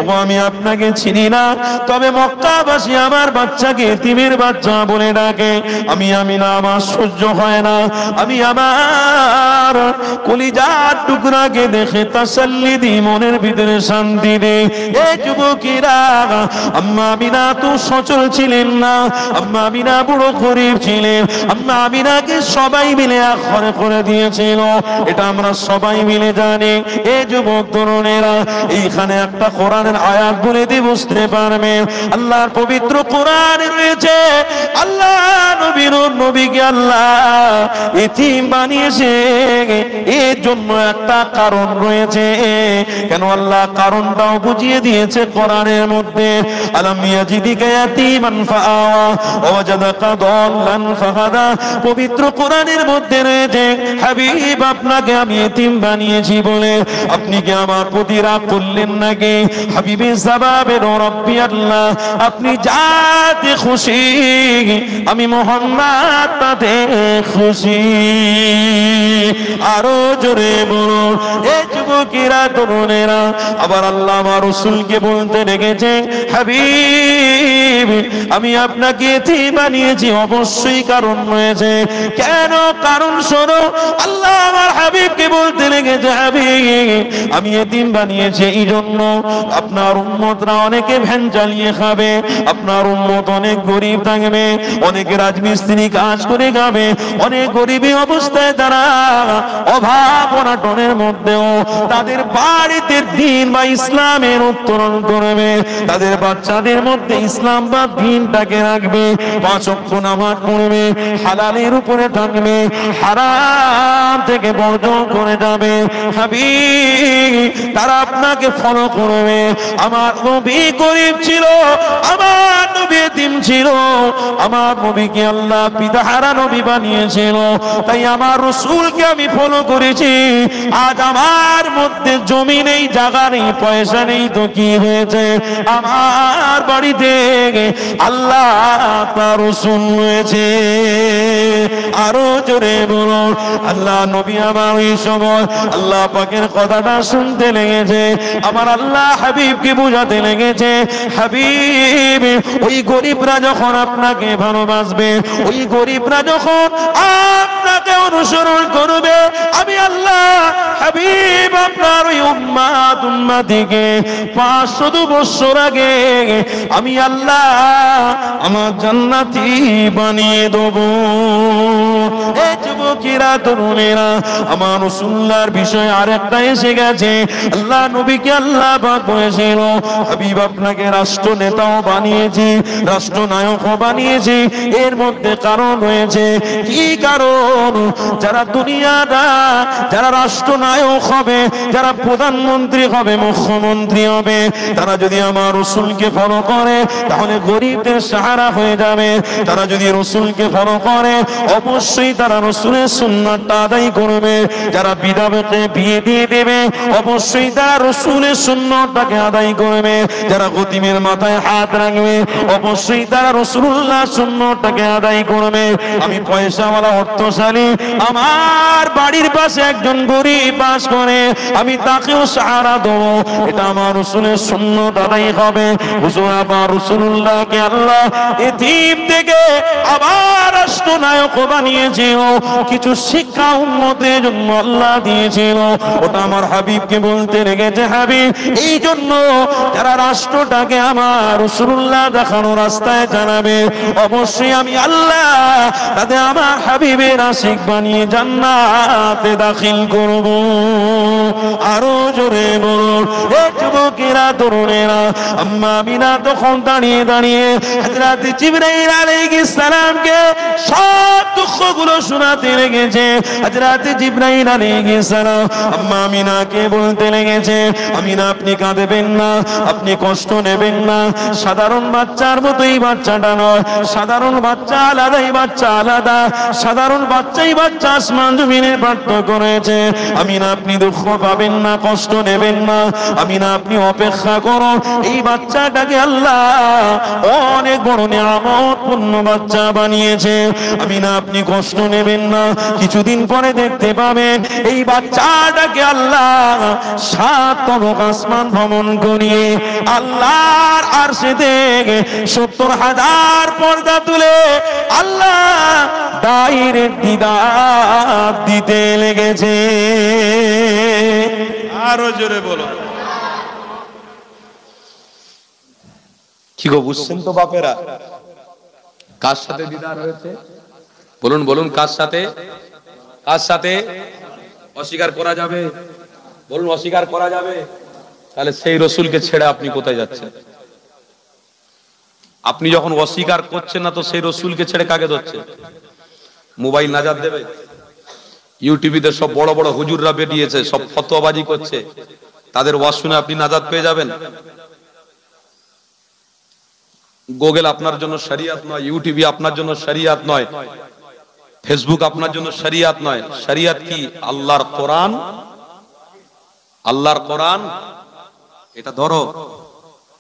ও আমি আপনাকে চিনি না, তবে মক্কাবাসী আমার বাচ্চাকে এতিমের বাচ্চা বলে ডাকে। আমি আমিনা, আমার সহ্য হয় না, আমি আমার কলিজার টুকরাকে দেখে তাসাল্লি দি, মনের ভিতরে শান্তি দে। এই যুবকেরা, আম্মা আমিনা তো সচল ছিলেন না, আম্মা আমিনা বড় গরীব ছিলেন। আম্মা আমিনাকে সবাই মিলে আখরে করে দিয়েছিল, এটা আমরা সবাই মিলে জানি। এই যুবক তরুণেরা, এইখানে একটা কোরআনের আয়াত বলে দিয়ে বুঝতে পারবে। আল্লাহর পবিত্র কোরআনে রয়েছে, আল্লাহ নবীকে আল্লাহ এতিম বানিয়েছে, এর জন্য একটা কারণ রয়েছে। কেন আল্লাহ কারণটাও বুঝিয়ে দিয়েছে কোরআনের মধ্যে। আলাম ইয়াজিদিকা ইয়াতীমান ফাআওয়া ওয়াজাদাকা দাল্লান ফাহাদা, পবিত্র কোরআনের মধ্যে রয়েছে, হাবিব আপনাকে আমি এতিম বানিয়েছি বলে আপনি কি আমার প্রতি রাগ করলেন নাকি? হাবিবের জবাবে, রব্বি আল্লাহ, আপনি যাতে খুশি আমি মুহাম্মদ তাতে খুশি। আরো জোরে বলুন। এই যুবকেরা, তরুণেরা, আবার আল্লাহ আমার রাসূলকে বলতে লেগেছে, হাবিব আমি আপনাকে এতিম বানিয়েছি, অবশ্যই কারণ রয়েছে। কেন? কারণ শোনো। আল্লাহ আমার হাবিবকে বলতে লেগেছে, হাবিব আমি এতিম বানিয়েছি এই জন্য আপনার উম্মতরা অনেকে ভ্যান চালিয়ে খাবে, আপনার উম্মত অনেক গরিব থাকবে, অনেকে রাজমিস্ত্রি কাজ করে খাবে, অনেক গরিবী অবস্থায় তারা অভাব অনাটনে সমাজের মধ্যেও তাদের বাড়িতে দ্বীন বা ইসলামের উত্তরণ করবে, তাদের বাচ্চাদের মধ্যে ইসলাম বা দ্বীনটাকে রাখবে, 5 ওয়াক্ত নামাজ পড়বে, হালালের উপরে থাকবে, হারাম থেকে বর্জন করে যাবে। হাবিব তারা আপনাকে ফলো করবে। আমার নবী গরীব ছিল, আমার নবী এতিম ছিল, আমার নবীকে আল্লাহ পিতাহারা নবী বানিয়েছিল, তাই আমার রাসূলকে আমি ফলো করেছি। আজ আমার মধ্যে জমি নেই, জায়গা নেই, পয়সা নেই, তো কি হয়েছে? আমার বাড়িতে আল্লাহ তার রাসূল রয়েছে। আরো জোরে বলুন আল্লাহ নবী। আমার ওই সময় আল্লাহ পাকের কথাটা শুনতে লেগেছে, আমার আল্লাহ হাবিবকে বোঝাতে লেগেছে, হাবিব ওই গরিবরা যখন আপনাকে ভালোবাসবে, ওই গরিবরা যখন আপনাকে অনুসরণ করবে, আমি আল্লাহ হাবিব আপনার ওই উম্মতিকে 500 বছর আগে আমি আল্লাহ আমার জান্নাতি বানিয়ে দেবো। এই যুবকেরা, তরুণেরা, আমার রাসূলুল্লাহর বিষয়ে আরেকটা এসে গেছে। আল্লাহ নবীকে আল্লাহ পাক বলেছিল, হাবিব আপনাকে রাষ্ট্র নেতাও বানিয়েছি, রাষ্ট্রনায়কও বানিয়েছি। এর মধ্যে কারণ রয়েছে। কি কারণ? যারা দুনিয়াটা, যারা রাষ্ট্রনায়ক হবে, যারা প্রধানমন্ত্রী হবে, মুখ্যমন্ত্রী হবে, তারা যদি আমার রাসূলকে ফলো করে তাহলে গরিবদের সাহারা হয়ে যাবে। তারা যদি রাসূলকে ফলো করে অবশ্যই তারা রাসূলের সুন্নাতটা আদায় করবে। যারা বিধবাকে বিয়ে দিয়ে দেবে অবশ্যই তারা রাসূলের সুন্নাতটাকে আদায় করবে। যারা গতিমের মাথায় হাত রাখবে অবশ্যই তারা রাসূলুল্লাহর সুন্নাতটাকে আদায় করবে। আমি পয়সাওয়ালা, অর্থশালী, আমার বাড়ির পাশে একজন গরিব বাস করে, আমি তাকেও সাহারা দেবো, এটা আমার রাসূলের সুন্নাত আদায় হবে। হুজুর আমার রাসূলুল্লাহকে আল্লাহ এতিম থেকে আবার রাষ্ট্রনায়ক বানিয়েছিল, কিছু শিক্ষা উম্মতের জন্য আল্লাহ দিয়েছিল। ওটা আমার হাবিবকে বলতে লেগেছে, হাবিব এই জন্য যারা রাষ্ট্রটাকে আমার রাসূলুল্লাহ দেখানো রাস্তায় জানাবে, অবশ্যই আমি আল্লাহ তাদের আমার হাবিবের আশিক বানিয়ে জান্নাতে দাখিল করব। আরো জোরে বলুন এ যুবকেরা, তরুণেরা। আম্মা আমিনা তখন দাঁড়িয়ে দাঁড়িয়ে হযরত জিবরাইল আলাইহিস সালামকে সব দুঃখগুলো শোনাতে লেগেছে। হযরত জিবরাইল আলাইহিস সালাম আম্মা আমিনাকে বলতে লেগেছে, আমিনা আপনি কাঁদবেন না, আপনি কষ্ট নেবেন না। সাধারণ বাচ্চার মতোই বাচ্চাটা নয়, সাধারণ বাচ্চা আলাদাই, বাচ্চা আলাদা। সাধারণ বাচ্চাই বাচ্চা, আসমান জমিনের পার্থক্য রয়েছে। আমিনা আপনি দুঃখ পাবেন না, কষ্ট নেবেন না। আমিনা আপনি অপেক্ষা করুন, এই বাচ্চাটাকে আল্লাহ অনেক বড় নিয়ামতপূর্ণ বাচ্চা বানিয়েছে। আমিনা আপনি কষ্ট নেবেন না, কিছুদিন পরে দেখতে পাবেন এই বাচ্চাটাকে আল্লাহ 7 তবক আসমান ভ্রমণ করিয়ে আল্লাহর আরশে থেকে 70,000 পর্দা তুলে আল্লাহ ডাইরেক্ট দিদার দিতে লেগেছে। আরো জোরে বলো। কি গো, বুঝছেন তো বাপেরা কার সাথে দিদার হয়েছে? বলুন বলুন, কার সাথে? কার সাথে? অস্বীকার করা যাবে? বলুন, অস্বীকার করা যাবে? তাহলে সেই রাসূলকে ছেড়ে আপনি কোথায় যাচ্ছেন? আপনি যখন অস্বীকার করছেন না, তো সেই রাসূলকে ছেড়ে কাকে ধরছেন? মোবাইল নাজাত দেবে? ইউটিউবে সব বড় বড় হুজুররা বেরিয়েছে, সব ফতোয়াবাজি করছে, তাদের ওয়াজ শুনে আপনি নাজাত পেয়ে যাবেন? গুগল আপনার জন্য শরিয়াত নয়, ইউটিউবে আপনার জন্য শরিয়াত নয়, ফেসবুক আপনার জন্য শরিয়াত নয়। শরিয়াত কি? আল্লাহর কোরআন। আল্লাহর কোরআন, এটা ধরো।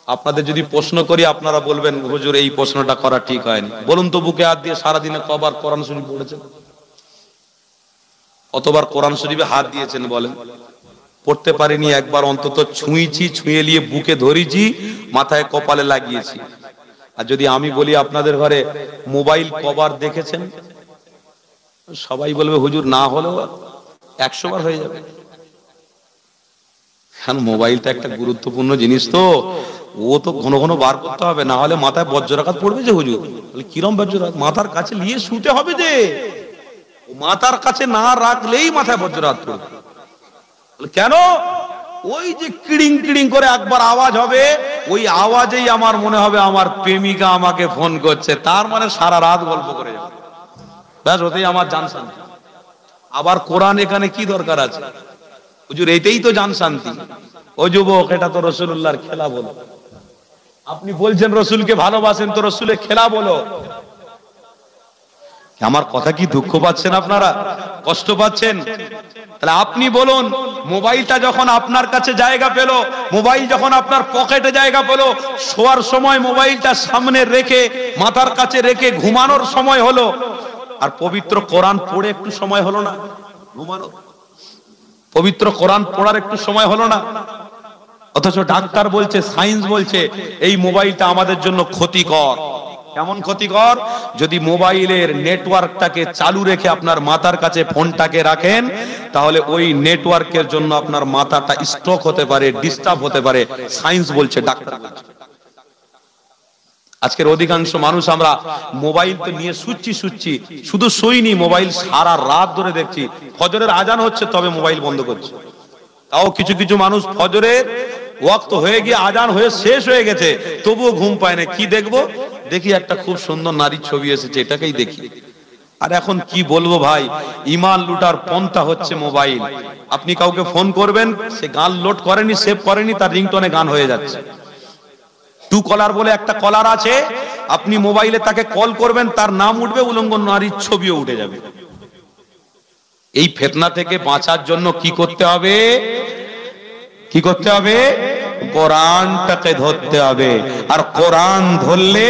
আপনাদের যদি প্রশ্ন করি আপনারা বলবেন, হুজুর এই প্রশ্নটা করা ঠিক হয়নি। বলুন তো, বুকে হাত দিয়ে সারাদিনে কবার কোরআন শরীফ পড়েছেন? কতবার কোরআন শরীফে হাত দিয়েছেন বলেন? পড়তে পারিনি একবার, অন্তত ছুঁইছি, ছুঁয়ে নিয়ে বুকে ধরেছি, মাথায় কপালে লাগিয়েছি। আর যদি আমি বলি আপনাদের ঘরে মোবাইল কবার দেখেছেন, সবাই বলবে হুজুর না হলেও 100 বার হয়ে যাবে। কারণ মোবাইলটা একটা গুরুত্বপূর্ণ জিনিস, তো ও তো ঘন ঘন বার করতে হবে, না হলে মাথায় বজ্রাঘাত পড়বে যে হুজুর। কিরম বজ্রাঘাত? মাথার কাছে নিয়ে শুতে হবে, যে মাথার কাছে না রাখলেই মাথায় বজ্রাঘাত পড়বে। কেন? ওই যে কিড়িং কিড়িং করে একবার আওয়াজ হবে, ওই আওয়াজেই আমার মনে হবে আমার প্রেমিকা আমাকে ফোন করছে, তার মানে সারা রাত গল্প করে যাবে, ব্যাস ওতেই আমার জান শান্তি। আবার কোরআন এখানে কি দরকার আছে? হুজুর এটাই তো জান শান্তি। ও যুবক, এটা তো রাসূলুল্লাহর খেলা বলো। আপনি বলছেন রসুলকে ভালোবাসেন, তো রসুলের খেলা বলো। আমার কথা কি দুঃখ পাচ্ছেন আপনারা, কষ্ট পাচ্ছেন? তাহলে আপনি বলুন, মোবাইলটা যখন আপনার কাছে জায়গা পেল, মোবাইল যখন আপনার পকেটে জায়গা পেল, শোয়ার সময় মোবাইলটা সামনে রেখে, মাথার কাছে রেখে ঘুমানোর সময় হলো, আর পবিত্র কোরআন পড়ে একটু সময় হলো না ঘুমানো? পবিত্র কোরআন পড়ার একটু সময় হলো না? অথচ ডাক্তার বলছে, সায়েন্স বলছে এই মোবাইলটা আমাদের জন্য ক্ষতিকর। কেমন ক্ষতিকর? যদি মোবাইলের নেটওয়ার্কটাকে চালু রেখে আপনার মাথার কাছে ফোনটাকে রাখেন, তাহলে ওই নেটওয়ার্কের জন্য আপনার মাথাটা স্ট্রোক হতে পারে, ডিস্টার্ব হতে পারে। সায়েন্স বলছে, ডাক্তার বলছে। আজকের অধিকাংশ মানুষ আমরা মোবাইল তো নিয়ে শুচ্ছি, শুধু শুইনি, মোবাইল সারা রাত ধরে দেখছি। ফজরের আজান হচ্ছে তবে মোবাইল বন্ধ করছে। তাও কিছু কিছু মানুষ ফজরের ওয়াক্ত হয়ে গিয়ে, আজান হয়ে শেষ হয়ে গেছে, তবুও ঘুম পায় না। কি দেখবো? দেখি একটা খুব সুন্দর নারীর ছবি এসেছে, এটাকেই দেখি। আর এখন কি বলবো ভাই, ইমান লুটার পন্থা হচ্ছে মোবাইল। আপনি কাউকে ফোন করবেন, সে গান লোড করেনি, সেভ করেনি, তার রিংটোনে গান হয়ে যাচ্ছে। টু কলার বলে একটা কলার আছে, আপনি মোবাইলে তাকে কল করবেন, তার নাম উঠবে, উলঙ্গ নারীর ছবিও উঠে যাবে। এই ফিতনা থেকে বাঁচার জন্য কি করতে হবে? কি করতে হবে? কোরআনটাকে ধরতে হবে। আর কোরআন ধরলে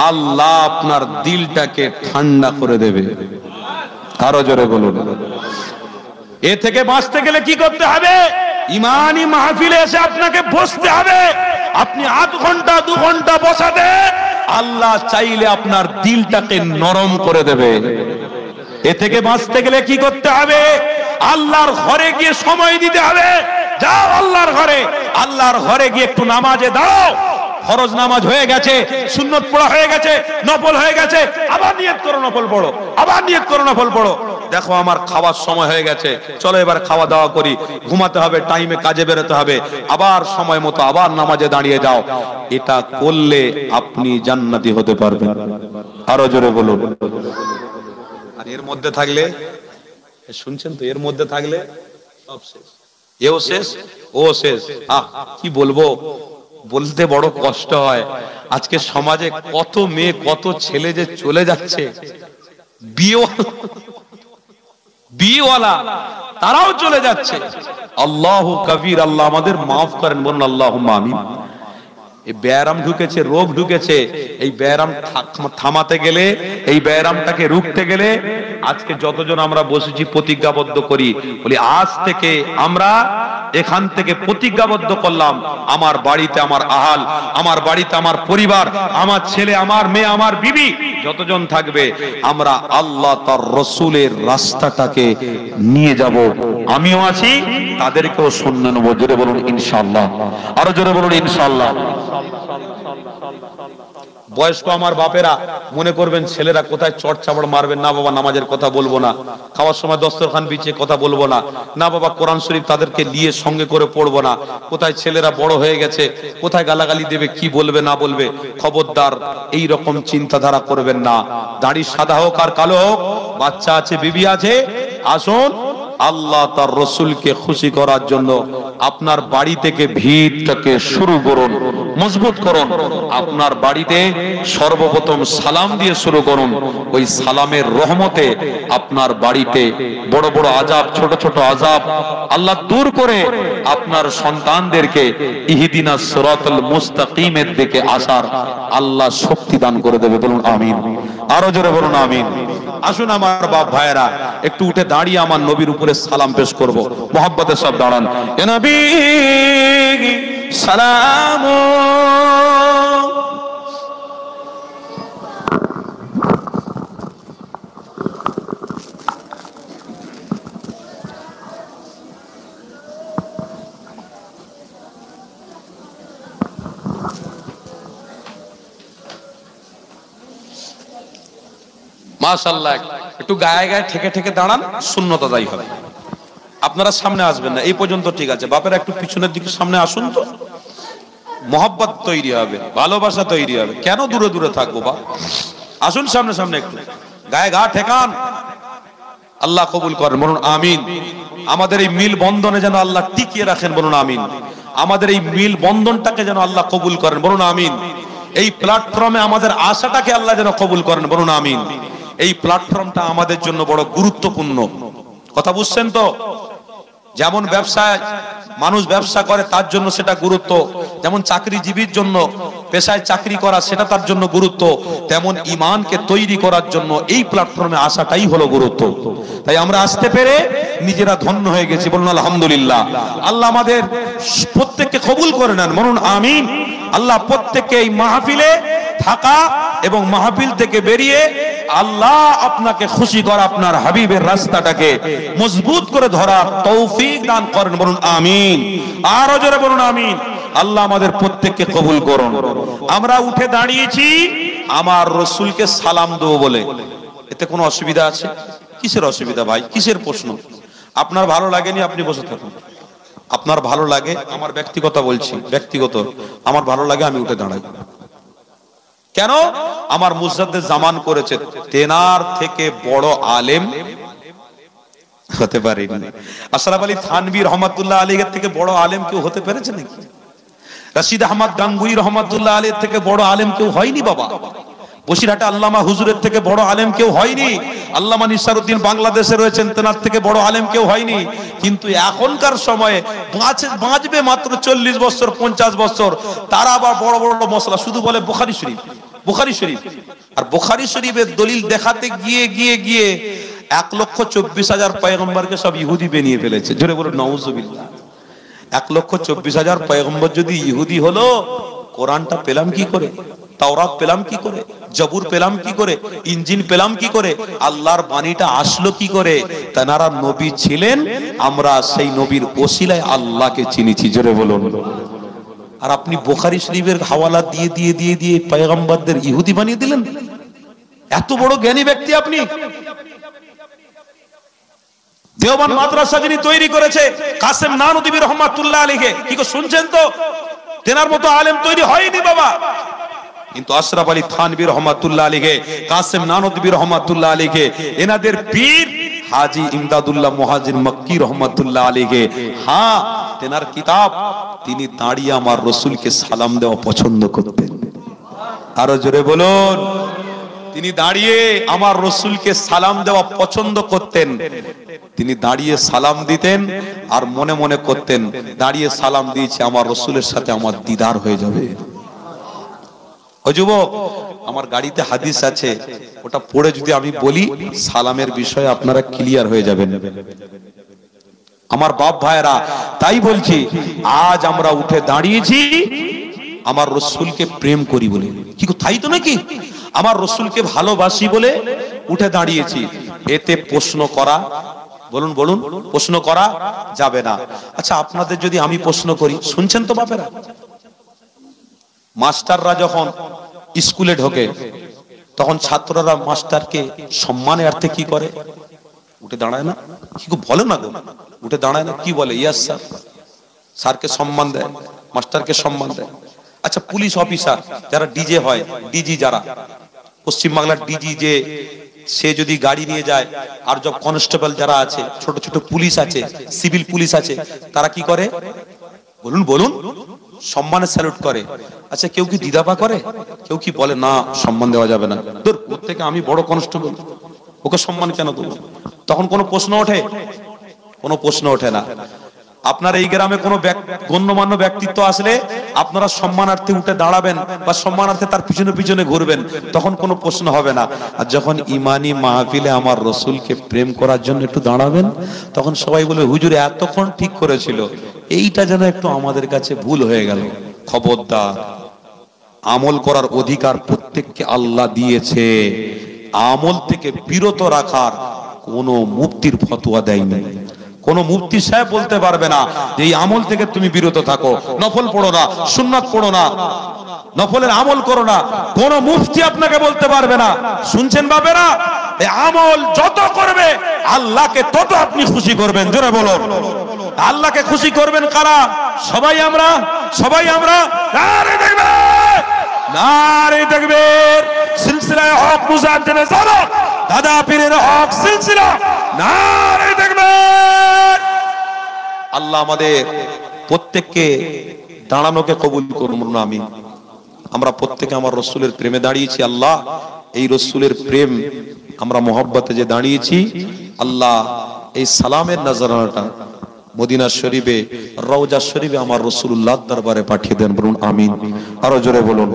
আল্লাহ আপনার দিলটাকে ঠান্ডা করে দেবে। আরো জোরে বলুন। এ থেকে বাঁচতে গেলে কি করতে হবে? ইমানি মাহফিলে এসে আপনাকে বসতে হবে। আপনি আধ ঘন্টা 2 ঘন্টা বসাতে, আল্লাহ চাইলে আপনার দিলটাকে নরম করে দেবে। এ থেকে বাঁচতে গেলে কি করতে হবে? আল্লাহর ঘরে গিয়ে সময় দিতে হবে। যাও আল্লাহর ঘরে, আল্লাহর ঘরে গিয়ে একটু নামাজে দাও। ফরজ নামাজ হয়ে গেছে, সুন্নত পড়া হয়ে গেছে, নফল হয়ে গেছে, আবার নিয়ত করো নফল পড়ো, আবার নিয়ত করো নফল পড়ো। দেখো আমার খাওয়ার সময় হয়ে গেছে, চলো এবার খাওয়া দাওয়া করি। ঘুমাতে হবে, টাইমে কাজে বেরোতে হবে, আবার সময় মতো আবার নামাজে দাঁড়িয়ে যাও। এটা করলে আপনি জান্নাতি হতে পারবেন। আরো জোরে বলুন। আর এর মধ্যে থাকলে, শুনছেন তো, এর মধ্যে থাকলে সব শেষ। এও শেষ, ও শেষ। কি বলবো, বলতে বড় কষ্ট হয়। আজকে সমাজে কত মেয়ে, কত ছেলে যে চলে যাচ্ছে, বিয়েওয়ালা তারাও চলে যাচ্ছে। আল্লাহু কবির, আল্লাহ আমাদের মাফ করেন, বলুন আল্লাহুম্মা আমিন। এই ব্যায়াম ঢুকেছে, রোগ ঢুকেছে। এই ব্যায়াম থামাতে গেলে, এই ব্যায়ামটাকে রুখতে গেলে, আজকে যতজন আমরা বসেছি প্রতিজ্ঞাবদ্ধ করি, বলি আজ থেকে আমরা এখান থেকে প্রতিজ্ঞাবদ্ধ করলাম, আমার বাড়িতে আমার আহাল, আমার বাড়িতে আমার পরিবার, আমার ছেলে, আমার মেয়ে, আমার বিবি যতজন থাকবে, আমরা আল্লাহ তার রসুলের রাস্তাটাকে নিয়ে যাব। আমিও আছি, তাদেরকেও শুনে নেবো। জোরে বলুন ইনশাআল্লাহ। আরো জোরে বলুন ইনশাআল্লাহ। বয়স্ক আমার বাপেরা মনে করবেন ছেলেরা কোথায় চট চাপড় মারবেন। না বাবা, নামাজের কথা বলবো না, খাওয়ার সময় দস্তরখান বিছিয়ে কথা বলবো না, না বাবা কোরআন শরীফ তাদেরকে নিয়ে সঙ্গে করে পড়বো না। কোথায় ছেলেরা বড় হয়ে গেছে, কোথায় গালাগালি দেবে, কি বলবে না বলবে। খবরদার এই রকম চিন্তাধারা করবেন না। দাড়ি সাদা হোক আর কালো হোক, বাচ্চা আছে, বিবি আছে, আসুন আল্লাহ তার রসুলকে খুশি করার জন্য আপনার বাড়ি থেকে ভিতটাকে শুরু করুন, মজবুত করুন। আপনার বাড়িতে সর্বপ্রথম সালাম দিয়ে শুরু করুন। ওই সালামের রহমতে আপনার বাড়িতে বড় বড় আযাব, ছোট ছোট আযাব আল্লাহ দূর করে আপনার সন্তানদেরকে ইহদিনাস সিরাতাল মুস্তাকিমের দিকে আসার আল্লাহ শক্তি দান করে দেবে। বলুন আমিন। আরো জোরে বলুন আমিন। আসুন আমার বাপ ভাইয়েরা, একটু উঠে দাঁড়িয়ে আমার নবীর উপরে সালাম পেশ করব। মোহাব্বতের সব দাঁড়ান। ইয়া নবী সালাম। মাশাআল্লাহ, একটু গায়ে গায়ে ঠেকে ঠেকে দাঁড়ান, সুন্নত আদায় হবে। আপনারা সামনে আসবেন না, এই পর্যন্ত ঠিক আছে। বাপেরা একটু পিছনের দিকে সামনে আসুন তো, মহব্বত তৈরি হবে, ভালোবাসা তৈরি হবে। কেন দূরে দূরে থাকবো বাপ? আসুন সামনে সামনে, একটু গায়ে গা ঠেকান। আল্লাহ কবুল করেন, বলুন আমিন। আমাদের এই মিল বন্ধনে যেন আল্লাহ টিকিয়ে রাখেন, বলুন আমিন। আমাদের এই মিল বন্ধনটাকে যেন আল্লাহ কবুল করেন, বলুন আমিন। এই প্ল্যাটফর্মে আমাদের আশাটাকে আল্লাহ যেন কবুল করেন, বলুন আমিন। এই প্ল্যাটফর্মটা আমাদের জন্য বড় গুরুত্বপূর্ণ। কথা বুঝছেন তো? যেমন ব্যবসায় মানুষ ব্যবসা করে তার জন্য সেটা গুরুত্ব, যেমন চাকরিজীবীর জন্য পেশায় চাকরি করা সেটা তার জন্য গুরুত্ব, তেমন ঈমানকে তৈরি করার জন্য এই প্ল্যাটফর্মে আসাটাই হলো গুরুত্ব। তাই আমরা আসতে পেরে নিজেরা ধন্য হয়ে গেছি, বলুন আলহামদুলিল্লাহ। আল্লাহ আমাদের প্রত্যেককে কবুল করে নেন, বলুন আমিন। আল্লাহ প্রত্যেককে এই মাহফিলে থাকা এবং মাহফিল থেকে বেরিয়ে আল্লাহ আপনাকে খুশি করা, আপনার হাবিবের রাস্তাটাকে মজবুত করে ধরার তৌফিক দান করেন, বলুন আমিন। আরো জোরে বলুন আমিন। আল্লাহ আমাদের প্রত্যেককে কবুল করুন। আমরা উঠে দাঁড়িয়েছি আমার রসুলকে সালাম দেবো বলে, এতে কোনো অসুবিধা আছে? কিসের অসুবিধা ভাই, কিসের প্রশ্ন? আপনার ভালো লাগেনি আপনি বসে থাকুন। আপনার ভালো লাগে, আমার ব্যক্তিগত বলছি, ব্যক্তিগত আমার ভালো লাগে আমি উঠে দাঁড়াই। কেন? আমার মুজাদ্দিদ জামান করেছে, তেনার থেকে বড় আলেম হতে পারেনি। আশরাফ আলী থানভী রহমাতুল্লাহ আলাইহির থেকে বড় আলেম কেউ হতে পেরেছে নাকি? রশিদ আহমদ গাঙ্গুহি রহমাতুল্লাহ আলাইহির থেকে বড় আলেম কেউ হয়নি বাবা। বসিরহাটে আল্লামা হুজুরের থেকে বড় আলেম কেউ হয়নি। আল্লামা নিসারউদ্দিন বাংলাদেশে রয়েছেন, তেনার থেকে বড় আলেম কেউ হয়নি। কিন্তু এখনকার সময়ে বাঁচবে মাত্র 40 বছর 50 বছর, তারা আবার বড় বড় মশলা শুধু বলে বুখারী শরীফ, বুখারী শরীফ। আর বুখারী শরীফের দলিল দেখাতে গিয়ে গিয়ে গিয়ে 1,24,000 পয়গম্বরকে সব ইহুদি বানিয়ে ফেলেছে। জোরে বলুন নাউজুবিল্লাহ। 1,24,000 পয়গম্বর যদি ইহুদি হলো, কোরআনটা পেলাম কি করে? তাওরাত পেলাম কি করে? জবুর পেলাম কি করে? ইনজিল পেলাম কি করে? আল্লাহর বাণীটা আসলো কি করে? তারা নবী ছিলেন, আমরা সেই নবীর ওসিলায় আল্লাহকে চিনেছি। জোরে বলুন। আর আপনি বুখারী শরীফের হাওয়ালা দিয়ে দিয়ে দিয়ে দিয়ে পয়গম্বরদের ইহুদি বানিয়ে দিলেন। এত বড় জ্ঞানী ব্যক্তি আপনি। দেওবন্দ মাদ্রাসা যিনি তৈরি করেছে কাসেম নানুতুবি রহমাতুল্লাহ আলাইহি, কি গো শুনছেন তো? তেনার মতো আলেম তৈরি হয়নি বাবা। কিন্তু আশরাফ আলী থানভী রহমাতুল্লাহ আলাইহি, কাসেম নানুতুবি রহমাতুল্লাহ আলাইহি, এনাদের পীর হাজী ইমদাদুল্লাহ মুহাজির মক্কি রহমাতুল্লাহ আলাইহি, হ্যাঁ তেনার কিতাব, তিনি দাঁড়িয়ে আমার রাসূলকে সালাম দেওয়া পছন্দ করতেন। আরো জোরে বলুন। তিনি দাঁড়িয়ে আমার রাসূলকে সালাম দেওয়া পছন্দ করতেন। তিনি দাঁড়িয়ে সালাম দিতেন আর মনে মনে করতেন, দাঁড়িয়ে সালাম দিয়েছে আমার রাসূলের সাথে আমার দিদার হয়ে যাবে। ও যুবক, আমার গাড়িতে হাদিস আছে, ওটা পড়ে যদি আমি বলি সালামের বিষয়ে আপনারা ক্লিয়ার হয়ে যাবেন। আমার বাপ ভাইরা, তাই বলছি আজ আমরা উঠে দাঁড়িয়েছি আমার রাসূলকে প্রেম করি বলে। কি তাই তো নাকি? আমার রাসূলকে ভালোবাসি বলে উঠে দাঁড়িয়েছি। এতে প্রশ্ন করা, বলুন বলুন, প্রশ্ন করা যাবে না। আচ্ছা আপনাদের যদি আমি প্রশ্ন করি, শুনছেন তো বাপেরা? মাস্টাররা যখন স্কুলে ঢোকে তখন ছাত্ররা মাস্টারকে সম্মানের অর্থে কি করে? উঠে দাঁড়ায় না? কি বলে না গো? উঠে দাঁড়ায় না? কি বলে? Yes sir. স্যারকে সম্মান দেয়, মাস্টারকে সম্মান দেয়। আচ্ছা পুলিশ অফিসার যারা ডিজে হয়, ডিজি যারা পশ্চিমবাংলার ডিজি, যে সে যদি গাড়ি নিয়ে যায়, আর সব কনস্টেবল যারা আছে, ছোট ছোট পুলিশ আছে, সিভিল পুলিশ আছে, তারা কি করে? বলুন বলুন। সম্মানে স্যালুট করে। আচ্ছা কেউ কি দ্বিধাপা করে? কেউ কি বলে না সম্মান দেওয়া যাবে না, দূর ওর থেকে আমি বড় কনস্টেবল, ওকে সম্মান কেন দেবো? তখন কোনো প্রশ্ন ওঠে? কোনো প্রশ্ন ওঠে না। আপনার এই গ্রামে কোনো গণ্যমান্য ব্যক্তিত্ব আসলে আপনারা সম্মানার্থে উঠে দাঁড়াবেন বা সম্মানার্থে তার পিছনে পিছনে ঘুরবেন, তখন কোনো প্রশ্ন হবে না। আর যখন ইমানি মাহফিলে আমার রাসূলকে প্রেম করার জন্য একটু দাঁড়াবেন, তখন সবাই বলবে হুজুর এতক্ষণ ঠিক করেছিল, এইটা যেন একটু আমাদের কাছে ভুল হয়ে গেল। খবরদার, আমল করার অধিকার প্রত্যেককে আল্লাহ দিয়েছে। আমল থেকে বিরত রাখার কোনো মুফতির ফতোয়া দেয়নি। কোন মুফতি সাহেব বলতে পারবে না যে এই আমল থেকে তুমি বিরত থাকো, নফল পড়ো না, সুন্নাত পড়ো না, নফলের আমল করো না। কোন মুফতি আপনাকে বলতে পারবে না। শুনছেন বাবেরা? এই আমল যত করবে আল্লাহকে তত আপনি খুশি করবেন। জোরে বলুন, আল্লাহকে খুশি করবেন কারা? সবাই আমরা নারে তাকবীর, নারে তাকবীর। সিলসিলায়ে হক মুজাদ্দিদে জামাত দাদা পীরের হক সিলসিলা, নারে তাকবীর। আল্লাহ আমাদের প্রত্যেককে দাঁড়ানোকে কবুল করুন, আমিন। আমরা প্রত্যেকে আমার রসুলের প্রেমে দাঁড়িয়েছি। আল্লাহ এই রসুলের প্রেম আমরা মহব্বতে যে দাঁড়িয়েছি, আল্লাহ এই সালামের নজরানাটা মদিনা শরীফে রওজা শরীফে আমার রাসূলুল্লাহ দরবারে পাঠিয়ে দেন, বলুন আমিন। আরো জোরে বলুন।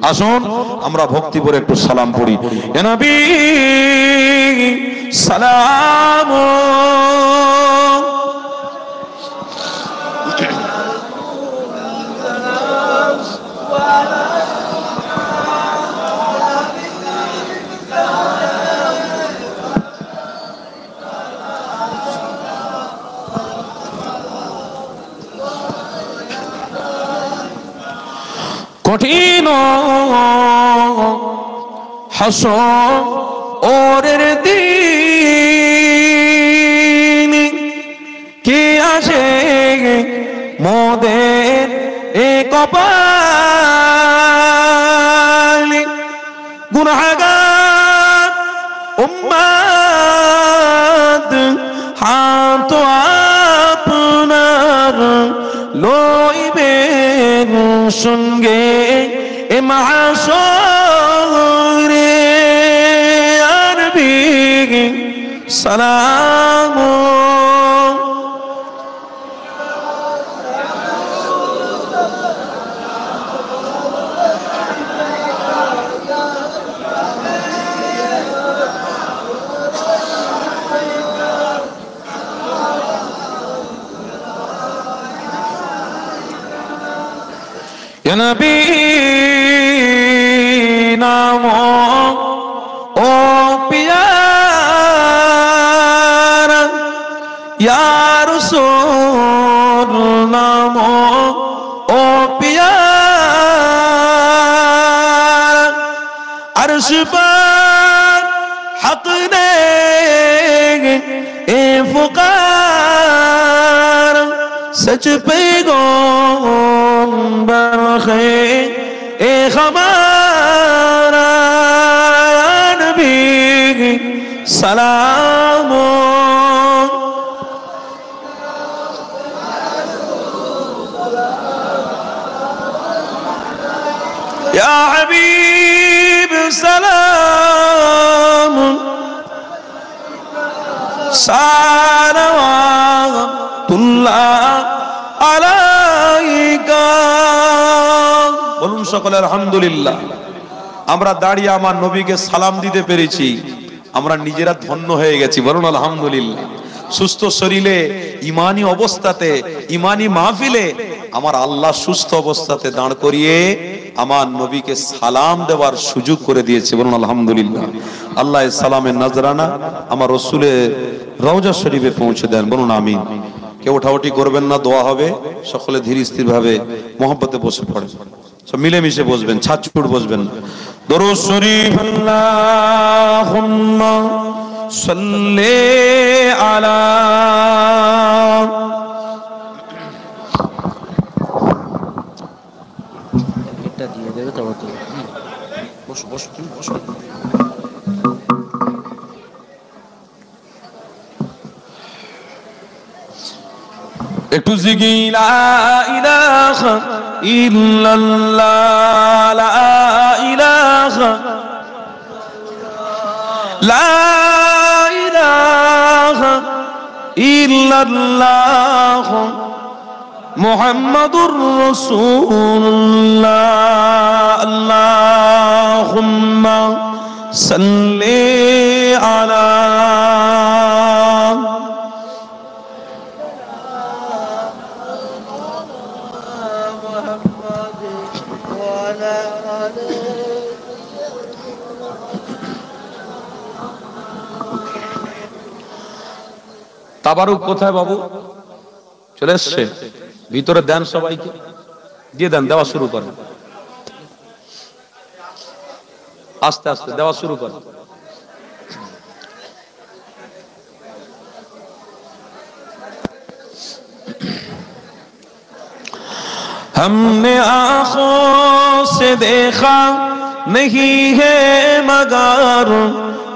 আসুন আমরা ভক্তি করে একটু সালাম পড়ি। ইয়া নবী সালাম কঠিন হাসরের দিন কে আসে মোদের এ কপাল, গুনাহগার উম্মত হাত আপনার লইবেন সঙ্গে এ মাহশরে, আরবি সালাম। ইয়া নবী নাম ও পিয়ারা, ইয়া রাসূল নাম ও পিয়ারা, আরশ पर हक ने ए फुकार सच पैगंबर है ए हमारा, नबी सलाम। या हबीब सलाम सालवातुल्लाह আলাইকা। বলুন সকলে আলহামদুলিল্লাহ। আমরা দাঁড়িয়ে আমার নবীকে সালাম দিতে পেরেছি, আমরা নিজেরা ধন্য হয়ে গেছি, বলুন আলহামদুলিল্লাহ। সুস্থ শরীরে ইমানি অবস্থাতে ইমানি মাহফিলে আমার আল্লাহ সুস্থ অবস্থাতে দাঁড় করিয়ে আমার নবীকে সালাম দেওয়ার সুযোগ করে দিয়েছে, বলুন আলহামদুলিল্লাহ। আল্লাহ সালামের নজরানা আমার রাসূলের রওজা শরীফে পৌঁছে দেন, বলুন আমিন। কেউ ওঠাউঠি করবেন না, দোয়া হবে। সকলে ধীর স্থির ভাবে মহব্বতে বসে পড়ে, সব মিলেমিশে বসবেন, ছাড়ছুট বসবেন না। দরুদ শরীফ আল্লাহুম্মা সাল্লি আলা এটা দিয়ে দেবে তবে তো বসো বসো তুমি বসো। একটু জিগি লা ইলাহা ইল্লাল্লাহ, লা ইলাহা লা ইলাহা ইল্লাল্লাহ মুহাম্মাদুর রাসূলুল্লাহ। আল্লাহুম্মা সাল্লি আলা তাবারুক কোথায় বাবু? চলে এসছে ভিতরে, দেন সবাইকে দিয়ে দেন, দেওয়া শুরু করেন, আস্তে আস্তে দেওয়া শুরু করেন। हमने आँखों से देखा नहीं है मगर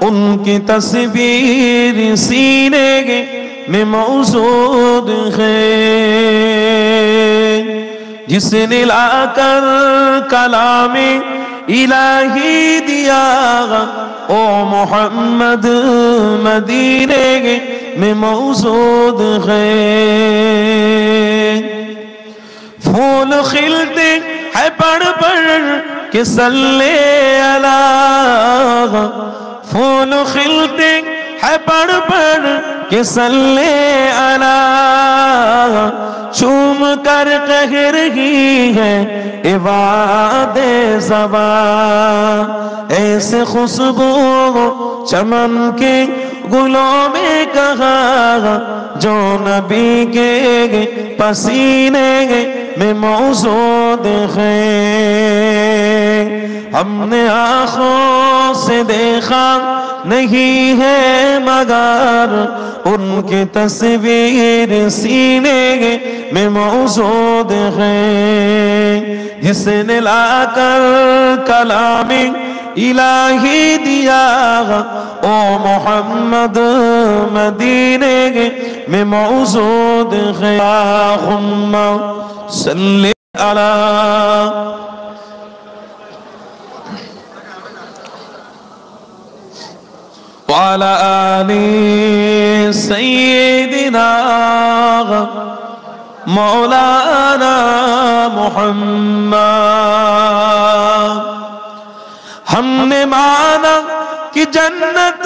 उनकी तस्वीर सीने में मौजूद है। जिसने लाकर कलामे इलाही दिया ओ मोहम्मद मदीने में मौजूद है। फूल खिलते है पढ़ के सल्ले अला, फूल खिलते है पढ़ के सल्ले अला, चूम कर कह रही है इबादे ज़बा। ऐसे खुशबू चमन के गुलों में कहा जो नबी के पसीने में मौजूद है। हमने आँखों से देखा नहीं है मगर उनकी तस्वीर सीने में मौजूद है। जिसने लाकर कलामे इलाही दिया ओ मोहम्मद मदीने में मौजूद है। अल्लाहुम्मा सल्ली अला वाला आली सय्यिदिना मौलाना मुहम्मद। हमने माना कि जन्नत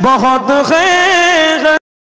बहुत है